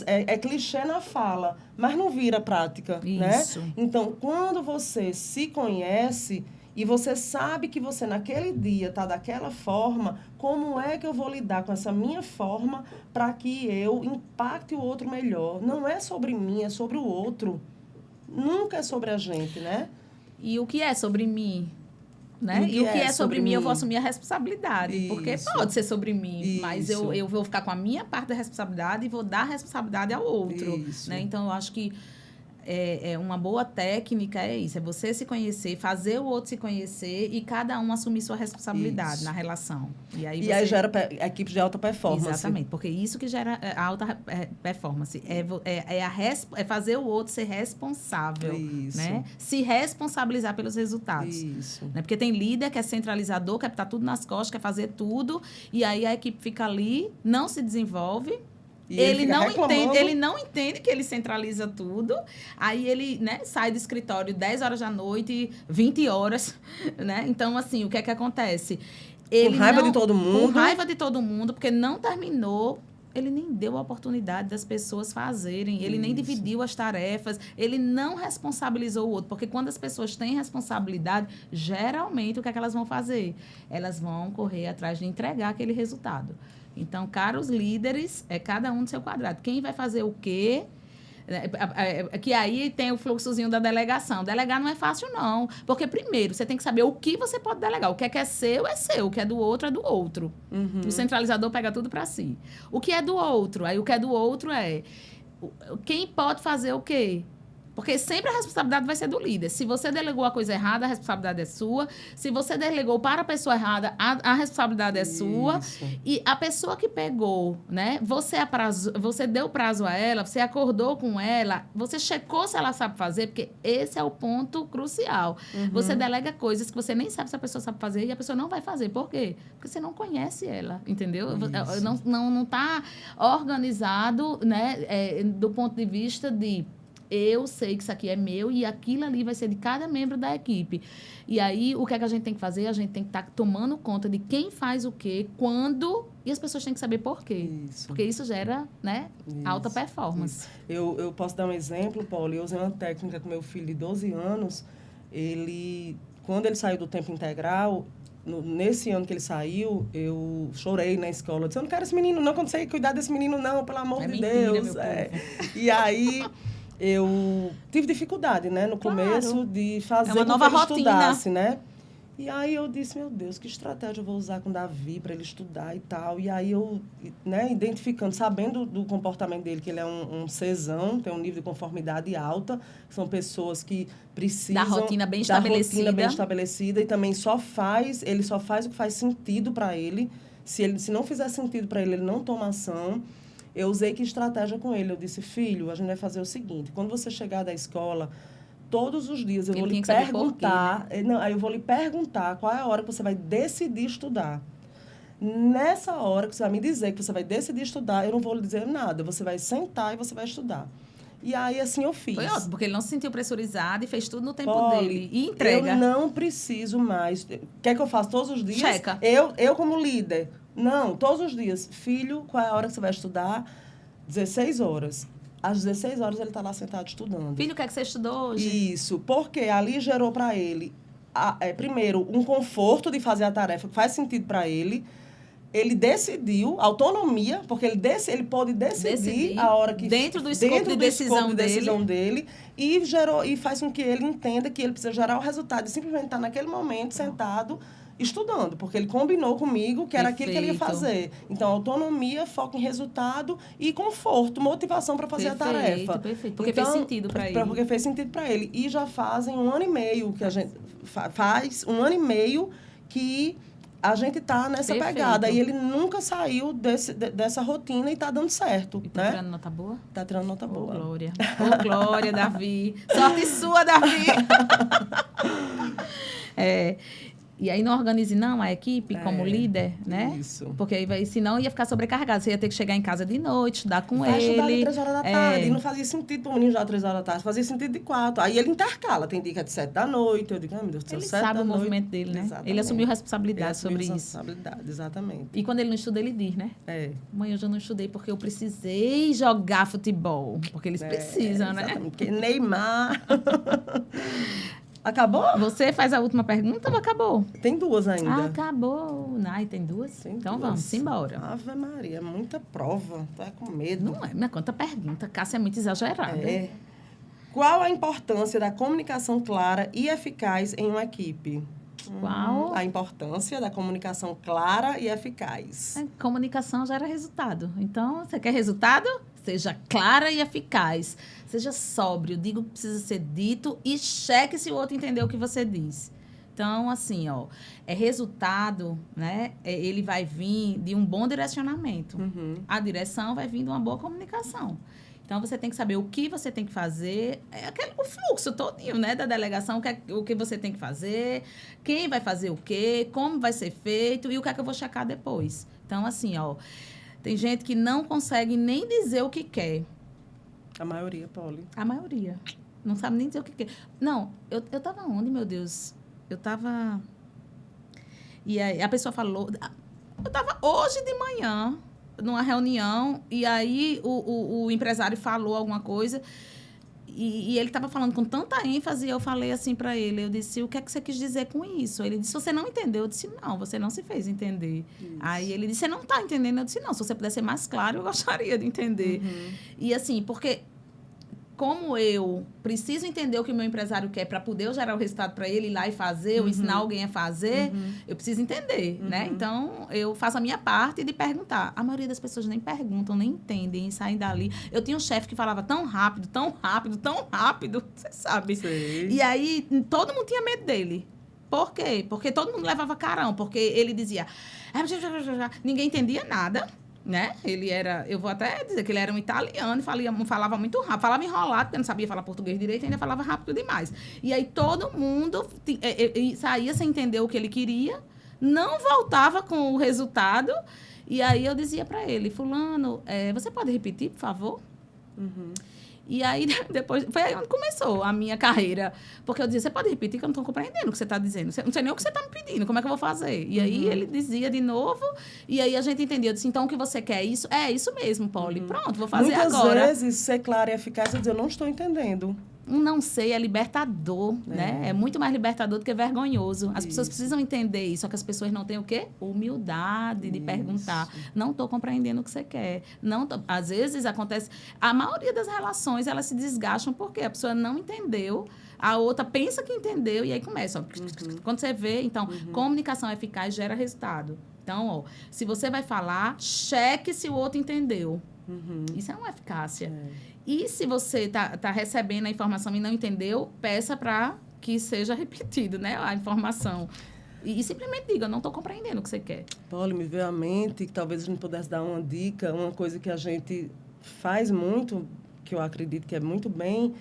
[SPEAKER 2] É clichê na fala, mas não vira prática.
[SPEAKER 1] Isso.
[SPEAKER 2] Né? Então, quando você se conhece... E você sabe que você, naquele dia, está daquela forma, como é que eu vou lidar com essa minha forma para que eu impacte o outro melhor? Não é sobre mim, é sobre o outro. Nunca é sobre a gente, né?
[SPEAKER 1] E o que é sobre mim? Né? E o que é sobre mim, eu vou assumir a responsabilidade. Isso. Porque pode ser sobre mim, isso. Mas eu vou ficar com a minha parte da responsabilidade e vou dar a responsabilidade ao outro. Isso. Né? Então, eu acho que uma boa técnica é isso, é você se conhecer, fazer o outro se conhecer e cada um assumir sua responsabilidade na relação.
[SPEAKER 2] E aí gera equipes de alta performance.
[SPEAKER 1] Exatamente, porque isso que gera alta performance. É fazer o outro ser responsável, né? Se responsabilizar pelos resultados.
[SPEAKER 2] Isso.
[SPEAKER 1] Né? Porque tem líder que é centralizador, quer botar tudo nas costas, quer fazer tudo, e aí a equipe fica ali, não se desenvolve. Ele não entende que ele centraliza tudo. Aí ele, né, sai do escritório 10 horas da noite, 20 horas, né? Então, assim, o que é que acontece?
[SPEAKER 2] Com raiva de todo mundo.
[SPEAKER 1] Com raiva de todo mundo, porque não terminou. Ele nem deu a oportunidade das pessoas fazerem. Ele nem dividiu as tarefas. Ele não responsabilizou o outro. Porque quando as pessoas têm responsabilidade, geralmente, o que é que elas vão fazer? Elas vão correr atrás de entregar aquele resultado. Então, caros líderes, é cada um do seu quadrado. Quem vai fazer o quê? Que aí tem o fluxozinho da delegação. Delegar não é fácil, não. Porque, primeiro, você tem que saber o que você pode delegar. O que é seu, é seu. O que é do outro, é do outro. Uhum. O centralizador pega tudo para si. O que é do outro? Aí, o que é do outro é... Quem pode fazer o quê? Porque sempre a responsabilidade vai ser do líder. Se você delegou a coisa errada, a responsabilidade é sua. Se você delegou para a pessoa errada, a responsabilidade é sua. E a pessoa que pegou, né? Você deu prazo a ela, você acordou com ela, você checou se ela sabe fazer, porque esse é o ponto crucial. Uhum. Você delega coisas que você nem sabe se a pessoa sabe fazer e a pessoa não vai fazer. Por quê? Porque você não conhece ela, entendeu? Não está organizado, né? Do ponto de vista de... Eu sei que isso aqui é meu e aquilo ali vai ser de cada membro da equipe. E aí, o que é que a gente tem que fazer? A gente tem que estar tomando conta de quem faz o quê, quando... E as pessoas têm que saber por quê. Isso. Porque isso gera, né, alta performance.
[SPEAKER 2] Eu posso dar um exemplo, Paulo. Eu usei uma técnica com meu filho de 12 anos. Quando ele saiu do tempo integral... Nesse ano que ele saiu, eu chorei na escola. Eu disse, eu não quero esse menino, não. Quando você cuidar desse menino, não, pelo amor de Deus. E aí... Eu tive dificuldade, né, no começo de fazer com que ele estudasse, né? E aí eu disse, meu Deus, que estratégia eu vou usar com o Davi para ele estudar e tal. E aí eu, né, identificando, sabendo do comportamento dele, que ele é um Czão, tem um nível de conformidade alta, são pessoas que precisam
[SPEAKER 1] da rotina bem estabelecida
[SPEAKER 2] e também ele só faz o que faz sentido para ele. Se não fizer sentido para ele, ele não toma ação. Eu usei que estratégia com ele. Eu disse, filho, a gente vai fazer o seguinte, quando você chegar da escola, todos os dias eu vou lhe perguntar... Quê, né? Não, aí eu vou lhe perguntar qual é a hora que você vai decidir estudar. Nessa hora que você vai me dizer que você vai decidir estudar, eu não vou lhe dizer nada. Você vai sentar e você vai estudar. E aí, assim, eu fiz.
[SPEAKER 1] Foi ótimo, porque ele não se sentiu pressurizado e fez tudo no tempo
[SPEAKER 2] Polly,
[SPEAKER 1] dele. E entrega.
[SPEAKER 2] Eu não preciso mais. Quer que eu faça todos os dias?
[SPEAKER 1] Checa.
[SPEAKER 2] Eu como líder. Não, todos os dias. Filho, qual é a hora que você vai estudar? 16 horas. Às 16 horas ele está lá sentado estudando.
[SPEAKER 1] Filho, o que é que você estudou hoje?
[SPEAKER 2] Isso, porque ali gerou para ele, primeiro, um conforto de fazer a tarefa que faz sentido para ele. Ele decidiu, autonomia, porque ele pode decidir a hora que...
[SPEAKER 1] Dentro do escopo de decisão
[SPEAKER 2] dele. E faz com que ele entenda que ele precisa gerar o resultado. E simplesmente estar naquele momento sentado, estudando. Porque ele combinou comigo que era aquilo que ele ia fazer. Então, autonomia, foco em resultado e conforto, motivação para fazer a tarefa.
[SPEAKER 1] Perfeito, porque fez sentido para ele.
[SPEAKER 2] Porque fez sentido para ele. E já fazem 1 ano e meio que a gente... Faz 1 ano e meio que... A gente tá nessa pegada. E ele nunca saiu dessa rotina e tá dando certo.
[SPEAKER 1] E tá tirando nota boa?
[SPEAKER 2] Tá tirando nota boa.
[SPEAKER 1] Glória. Glória, Davi. Sorte sua, Davi. E aí não organize, não, a equipe como líder, né?
[SPEAKER 2] Isso.
[SPEAKER 1] Porque aí senão ia ficar sobrecarregado. Você ia ter que chegar em casa de noite, estudar com ele.
[SPEAKER 2] Estudar de 3 horas da tarde. E não fazia sentido para o menino estudar 3 horas da tarde. Fazia sentido de 4. Aí ele intercala. Tem dia que é de 7 da noite. Eu digo, meu Deus do céu, 7 da noite. Ele sabe
[SPEAKER 1] o movimento dele, né? Exatamente. Ele assumiu responsabilidade sobre isso.
[SPEAKER 2] Responsabilidade, exatamente.
[SPEAKER 1] E quando ele não estuda, ele diz, né? Mãe, eu já não estudei porque eu precisei jogar futebol. Porque eles precisam, né?
[SPEAKER 2] Exatamente. Porque Neymar... Acabou?
[SPEAKER 1] Você faz a última pergunta ou acabou?
[SPEAKER 2] Tem 2 ainda.
[SPEAKER 1] Acabou. Ai, tem 2? Então vamos embora.
[SPEAKER 2] Ave Maria, muita prova. Tá com medo.
[SPEAKER 1] Não é, minha conta pergunta. Cássia é muito exagerada.
[SPEAKER 2] Qual a importância da comunicação clara e eficaz em uma equipe?
[SPEAKER 1] Qual?
[SPEAKER 2] A importância da comunicação clara e eficaz.
[SPEAKER 1] A comunicação gera resultado. Então, você quer resultado? Seja clara e eficaz. Seja sóbrio, diga o que precisa ser dito e cheque se o outro entendeu o que você diz. Então, assim, resultado, né? Ele vai vir de um bom direcionamento. A direção vai vir de uma boa comunicação. Então, você tem que saber o que você tem que fazer, o fluxo todinho, né, da delegação, o que você tem que fazer, quem vai fazer o quê, como vai ser feito e o que é que eu vou checar depois. Então, assim, tem gente que não consegue nem dizer o que quer.
[SPEAKER 2] A maioria, Polly.
[SPEAKER 1] A maioria. Não sabe nem dizer o que quer. Não, eu tava onde, meu Deus? Eu tava... E aí, a pessoa falou... Eu tava hoje de manhã... numa reunião, e aí o empresário falou alguma coisa, e ele estava falando com tanta ênfase, e eu falei assim para ele, eu disse, o que é que você quis dizer com isso? Ele disse, você não entendeu? Eu disse, não, você não se fez entender. Isso. Aí ele disse, você não está entendendo? Eu disse, não, se você puder ser mais claro, eu gostaria de entender. E assim, porque... como eu preciso entender o que o meu empresário quer para poder eu gerar o resultado para ele ir lá e fazer, ou ensinar alguém a fazer, eu preciso entender, né? Então, eu faço a minha parte de perguntar. A maioria das pessoas nem perguntam, nem entendem, e saem dali. Eu tinha um chefe que falava tão rápido, você sabe.
[SPEAKER 2] Sei.
[SPEAKER 1] E aí, todo mundo tinha medo dele. Por quê? Porque todo mundo levava carão, porque ele dizia... Ninguém entendia nada. Né? Ele era, eu vou até dizer que ele era um italiano e falava muito rápido, falava enrolado, porque não sabia falar português direito e ainda falava rápido demais. E aí todo mundo saía sem entender o que ele queria, não voltava com o resultado, e aí eu dizia para ele, fulano, você pode repetir, por favor? E aí, depois, foi aí onde começou a minha carreira. Porque eu dizia, você pode repetir que eu não estou compreendendo o que você está dizendo. Não sei nem o que você está me pedindo, como é que eu vou fazer? E aí, ele dizia de novo, e aí a gente entendia. Eu disse, então, o que você quer? Isso? É isso mesmo, Polly. Pronto, vou fazer agora.
[SPEAKER 2] Muitas vezes, ser clara e eficaz, eu dizer, eu não estou entendendo.
[SPEAKER 1] Um não sei é libertador, né? É muito mais libertador do que vergonhoso. As pessoas precisam entender isso, só que as pessoas não têm o quê? Humildade de perguntar. Não estou compreendendo o que você quer. Às vezes acontece... A maioria das relações, elas se desgastam porque a pessoa não entendeu, a outra pensa que entendeu e aí começa. Quando você vê, então, comunicação eficaz gera resultado. Então, se você vai falar, cheque se o outro entendeu. Isso é uma eficácia. E se você está recebendo a informação e não entendeu, peça para que seja repetido, né, a informação. E simplesmente diga, não estou compreendendo o que você quer.
[SPEAKER 2] Polly, me veio à mente que talvez a gente pudesse dar uma dica, uma coisa que a gente faz muito, que eu acredito que é muito bem,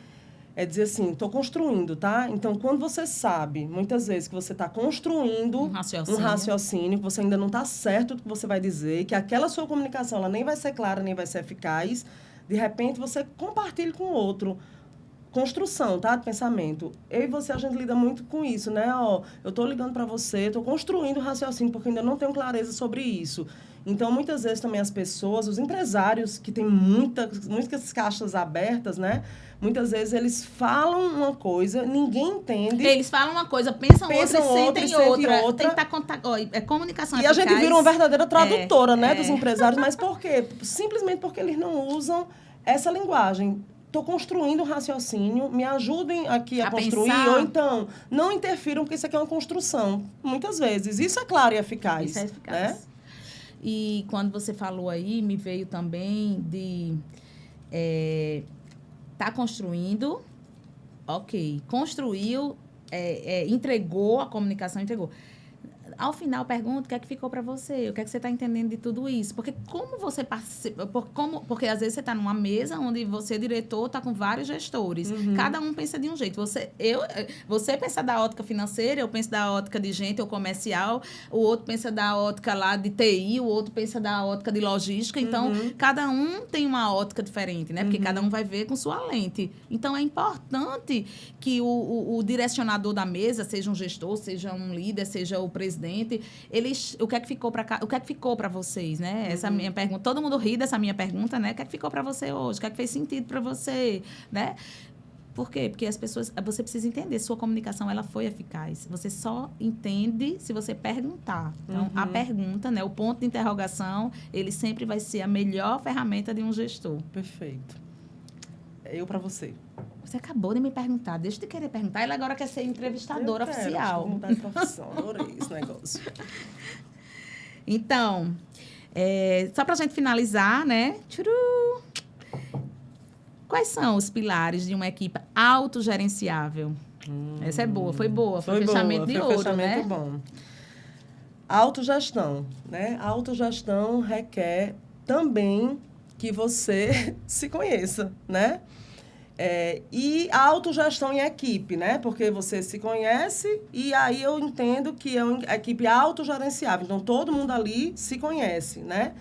[SPEAKER 2] é dizer assim, estou construindo, tá? Então, quando você sabe, muitas vezes, que você está construindo um raciocínio, que você ainda não está certo do que você vai dizer, que aquela sua comunicação ela nem vai ser clara, nem vai ser eficaz, De repente, você compartilha com o outro. Construção, tá? De pensamento. Eu e você, a gente lida muito com isso, né? Ó, eu estou ligando para você, estou construindo o raciocínio, porque ainda não tenho clareza sobre isso. Então, muitas vezes também as pessoas, os empresários que têm muitas caixas abertas, né? Muitas vezes eles falam uma coisa, ninguém entende.
[SPEAKER 1] Eles falam uma coisa, pensam outra e sentem outra.
[SPEAKER 2] Tentar
[SPEAKER 1] é comunicação
[SPEAKER 2] eficaz. E a gente vira uma verdadeira tradutora, né? Dos empresários. Mas por quê? Simplesmente porque eles não usam essa linguagem. Estou construindo um raciocínio, me ajudem aqui a construir, pensar. Ou então, não interfiram, porque isso aqui é uma construção, muitas vezes. Isso é claro e eficaz.
[SPEAKER 1] Isso é eficaz.
[SPEAKER 2] Né?
[SPEAKER 1] E quando você falou aí, me veio também de tá construindo, ok, construiu, entregou, a comunicação entregou. Ao final, pergunto o que é que ficou para você, o que é que você está entendendo de tudo isso. Porque como você participa... Porque às vezes você está numa mesa onde você, diretor, está com vários gestores. Uhum. Cada um pensa de um jeito. Você pensa da ótica financeira, eu penso da ótica de gente ou comercial, o outro pensa da ótica lá de TI, o outro pensa da ótica de logística. Então, cada um tem uma ótica diferente, né? Porque cada um vai ver com sua lente. Então, é importante que o direcionador da mesa, seja um gestor, seja um líder, seja o presidente, o que é que ficou para vocês, né? Essa minha pergunta, todo mundo ri dessa minha pergunta, né? O que é que ficou para você hoje? O que é que fez sentido para você, né? Por quê? Porque você precisa entender, sua comunicação ela foi eficaz. Você só entende se você perguntar. Então, a pergunta, né, o ponto de interrogação, ele sempre vai ser a melhor ferramenta de um gestor.
[SPEAKER 2] Perfeito. Eu para você.
[SPEAKER 1] Você acabou de me perguntar, deixa de querer perguntar. Ela agora quer ser entrevistadora oficial.
[SPEAKER 2] Vou mudar de profissão, adorei esse negócio.
[SPEAKER 1] Então, só para a gente finalizar, né? Tchuru! Quais são os pilares de uma equipe autogerenciável? Essa é boa, foi boa. Foi fechamento de ouro,
[SPEAKER 2] fechamento,
[SPEAKER 1] né?
[SPEAKER 2] Bom. Autogestão, né? Autogestão requer também que você se conheça, né? E a autogestão em equipe, né? Porque você se conhece e aí eu entendo que é uma equipe autogerenciável. Então, todo mundo ali se conhece, né?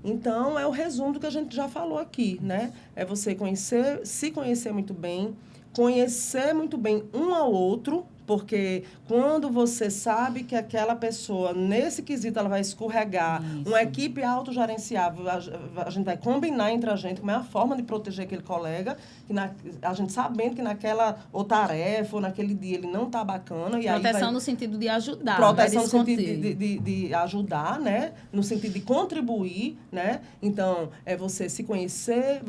[SPEAKER 2] Então, é o resumo do que a gente já falou aqui, né? É você se conhecer muito bem, conhecer muito bem um ao outro, porque quando você sabe que aquela pessoa, nesse quesito, ela vai escorregar, uma equipe autogerenciável, a gente vai combinar entre a gente como é a forma de proteger aquele colega, a gente sabendo que naquela ou tarefa ou naquele dia ele não está bacana.
[SPEAKER 1] Proteção no sentido de ajudar.
[SPEAKER 2] Proteção no sentido de ajudar, né? No sentido de contribuir, né? Então, é você se conhecer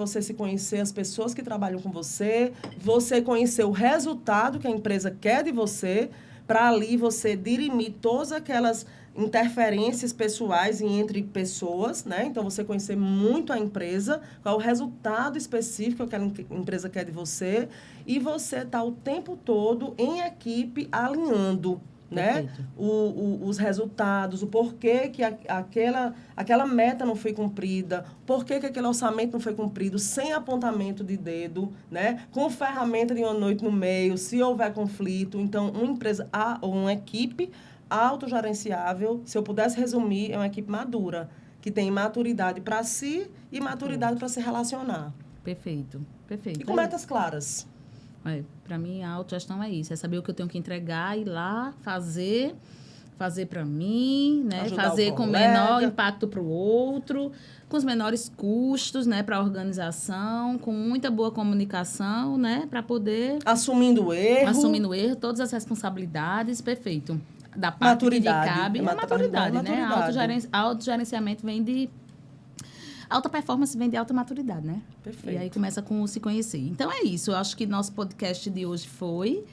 [SPEAKER 2] as pessoas que trabalham com você conhecer o resultado que a empresa quer de você, para ali você dirimir todas aquelas interferências pessoais e entre pessoas, né? Então, você conhecer muito a empresa, qual o resultado específico que aquela empresa quer de você, e você tá o tempo todo em equipe alinhando, né? Os resultados, o porquê que aquela meta não foi cumprida, porquê que aquele orçamento não foi cumprido, sem apontamento de dedo, né? Com ferramenta de uma noite no meio, se houver conflito. Então, uma empresa ou uma equipe autogerenciável, se eu pudesse resumir, é uma equipe madura, que tem maturidade para si e maturidade para se relacionar.
[SPEAKER 1] Perfeito.
[SPEAKER 2] E com metas claras.
[SPEAKER 1] Para mim, a autogestão é isso. É saber o que eu tenho que entregar, ir lá, fazer para mim, né?
[SPEAKER 2] Ajudar
[SPEAKER 1] fazer com menor impacto para o outro, com os menores custos, né? Para a organização, com muita boa comunicação, né? Para poder...
[SPEAKER 2] Assumindo erro,
[SPEAKER 1] todas as responsabilidades, perfeito. Da parte que lhe cabe, a maturidade, né? Autogerenciamento vem de... Alta performance vem de alta maturidade, né?
[SPEAKER 2] Perfeito.
[SPEAKER 1] E aí começa com o se conhecer. Então, é isso. Eu acho que nosso podcast de hoje foi.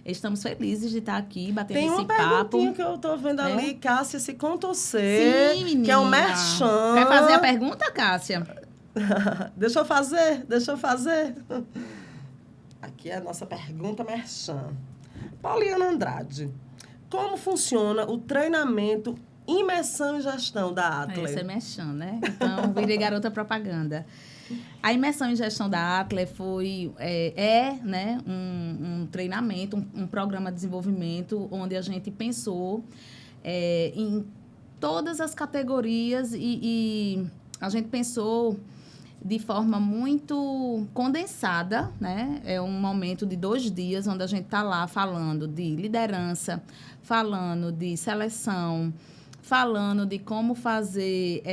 [SPEAKER 1] Estamos felizes de estar aqui, batendo esse papo.
[SPEAKER 2] Tem uma perguntinha que eu estou vendo ali, Cássia, se contorcer.
[SPEAKER 1] Sim, menina.
[SPEAKER 2] Que é um merchan.
[SPEAKER 1] Quer fazer a pergunta, Cássia?
[SPEAKER 2] Deixa eu fazer. Aqui é a nossa pergunta merchan. Pauliana Andrade. Como funciona o treinamento Imersão em Gestão da Atle?
[SPEAKER 1] Essa é merchan, né? Então, virei garota propaganda. A imersão em gestão da Atle foi, né, um treinamento, um programa de desenvolvimento onde a gente pensou em todas as categorias e a gente pensou de forma muito condensada, né? É um momento de 2 dias onde a gente está lá falando de liderança, falando de seleção, falando de como fazer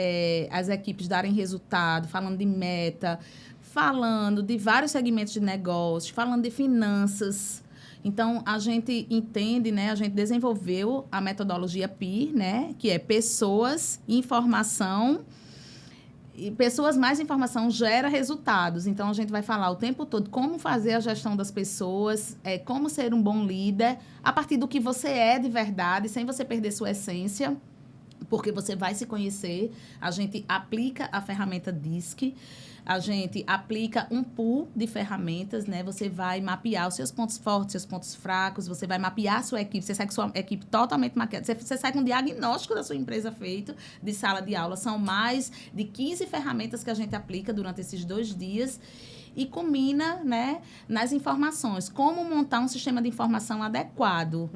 [SPEAKER 1] as equipes darem resultado, falando de meta, falando de vários segmentos de negócio, falando de finanças. Então, a gente entende, né? A gente desenvolveu a metodologia PI, né? Que é pessoas, informação. E pessoas mais informação gera resultados. Então, a gente vai falar o tempo todo como fazer a gestão das pessoas, como ser um bom líder, a partir do que você é de verdade, sem você perder sua essência, porque você vai se conhecer. A gente aplica a ferramenta DISC, a gente aplica um pool de ferramentas, né? Você vai mapear os seus pontos fortes, seus pontos fracos, você vai mapear a sua equipe, você sai com sua equipe totalmente maquiada, você sai com um diagnóstico da sua empresa feito, de sala de aula. São mais de 15 ferramentas que a gente aplica durante esses 2 dias e combina, né, nas informações. Como montar um sistema de informação adequado.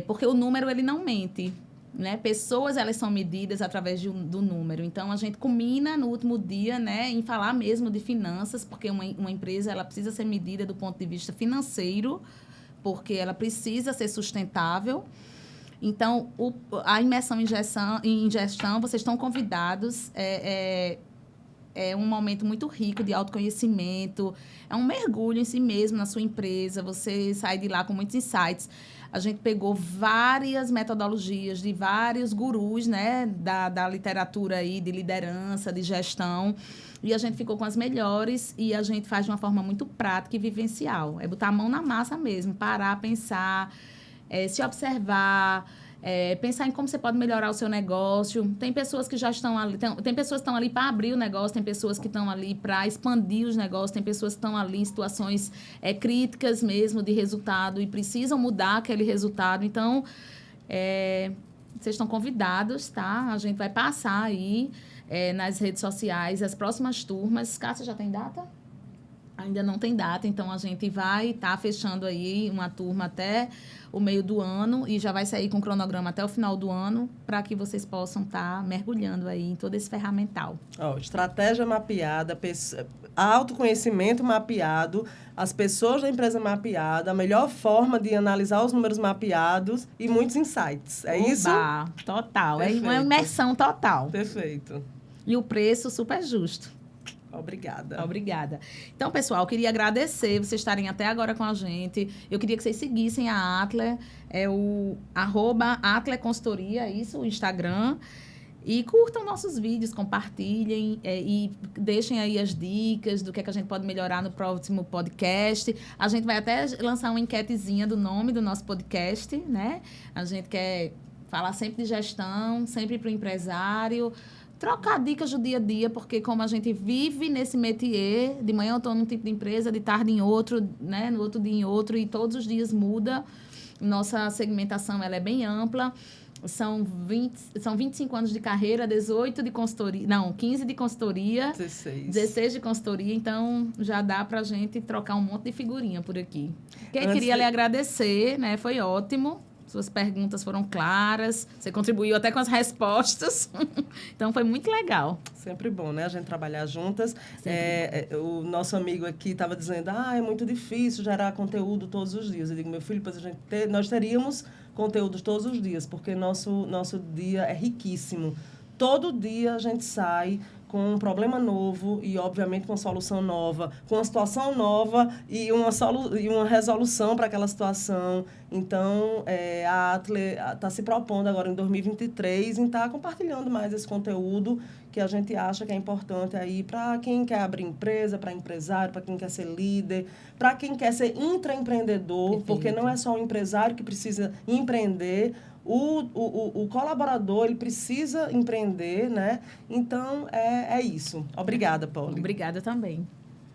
[SPEAKER 1] Porque o número, ele não mente. Né? Pessoas, elas são medidas através do número. Então, a gente combina no último dia, né, em falar mesmo de finanças, porque uma empresa, ela precisa ser medida do ponto de vista financeiro, porque ela precisa ser sustentável. Então, a imersão em gestão, vocês estão convidados. É um momento muito rico de autoconhecimento, é um mergulho em si mesmo, na sua empresa, você sai de lá com muitos insights. A gente pegou várias metodologias de vários gurus, né, da literatura aí, de liderança, de gestão, e a gente ficou com as melhores e a gente faz de uma forma muito prática e vivencial. É botar a mão na massa mesmo, parar, pensar, se observar, pensar em como você pode melhorar o seu negócio. Tem pessoas que já estão ali, tem pessoas que estão ali para abrir o negócio, tem pessoas que estão ali para expandir os negócios, tem pessoas que estão ali em situações críticas mesmo de resultado e precisam mudar aquele resultado. Então, vocês estão convidados, tá? A gente vai passar aí nas redes sociais as próximas turmas. Cássia, já tem data? Ainda não tem data, então a gente vai estar fechando aí uma turma até o meio do ano e já vai sair com o cronograma até o final do ano para que vocês possam estar mergulhando aí em todo esse ferramental.
[SPEAKER 2] Estratégia mapeada, autoconhecimento mapeado, as pessoas da empresa mapeada, a melhor forma de analisar os números mapeados e muitos insights. É isso?
[SPEAKER 1] Total.
[SPEAKER 2] Perfeito.
[SPEAKER 1] É uma imersão total.
[SPEAKER 2] Perfeito.
[SPEAKER 1] E o preço super justo.
[SPEAKER 2] Obrigada.
[SPEAKER 1] Então, pessoal, eu queria agradecer vocês estarem até agora com a gente. Eu queria que vocês seguissem a Atler, o @AtlerConsultoria, isso, o Instagram. E curtam nossos vídeos, compartilhem e deixem aí as dicas do que é que a gente pode melhorar no próximo podcast. A gente vai até lançar uma enquetezinha do nome do nosso podcast, né? A gente quer falar sempre de gestão, sempre para o empresário, trocar dicas do dia a dia, porque como a gente vive nesse métier, de manhã eu estou num tipo de empresa, de tarde em outro, né? No outro dia em outro, e todos os dias muda. Nossa segmentação ela é bem ampla. São 25 anos de carreira, 18 de consultoria, 15 de consultoria, 16 de consultoria, então já dá para a gente trocar um monte de figurinha por aqui. Queria lhe agradecer, né? Foi ótimo. Suas perguntas foram claras, você contribuiu até com as respostas, então foi muito legal.
[SPEAKER 2] Sempre bom, né? A gente trabalhar juntas. O nosso amigo aqui estava dizendo, é muito difícil gerar conteúdo todos os dias. Eu digo, meu filho, pois nós teríamos conteúdos todos os dias, porque nosso dia é riquíssimo. Todo dia a gente sai com um problema novo e, obviamente, com uma solução nova, com uma situação nova e uma resolução para aquela situação. Então, a Atler está se propondo agora, em 2023, em estar compartilhando mais esse conteúdo que a gente acha que é importante aí para quem quer abrir empresa, para empresário, para quem quer ser líder, para quem quer ser intraempreendedor, Perfeito. Porque não é só o empresário que precisa empreender, o colaborador, ele precisa empreender, né? Então, é isso. Obrigada, Paula.
[SPEAKER 1] Obrigada também.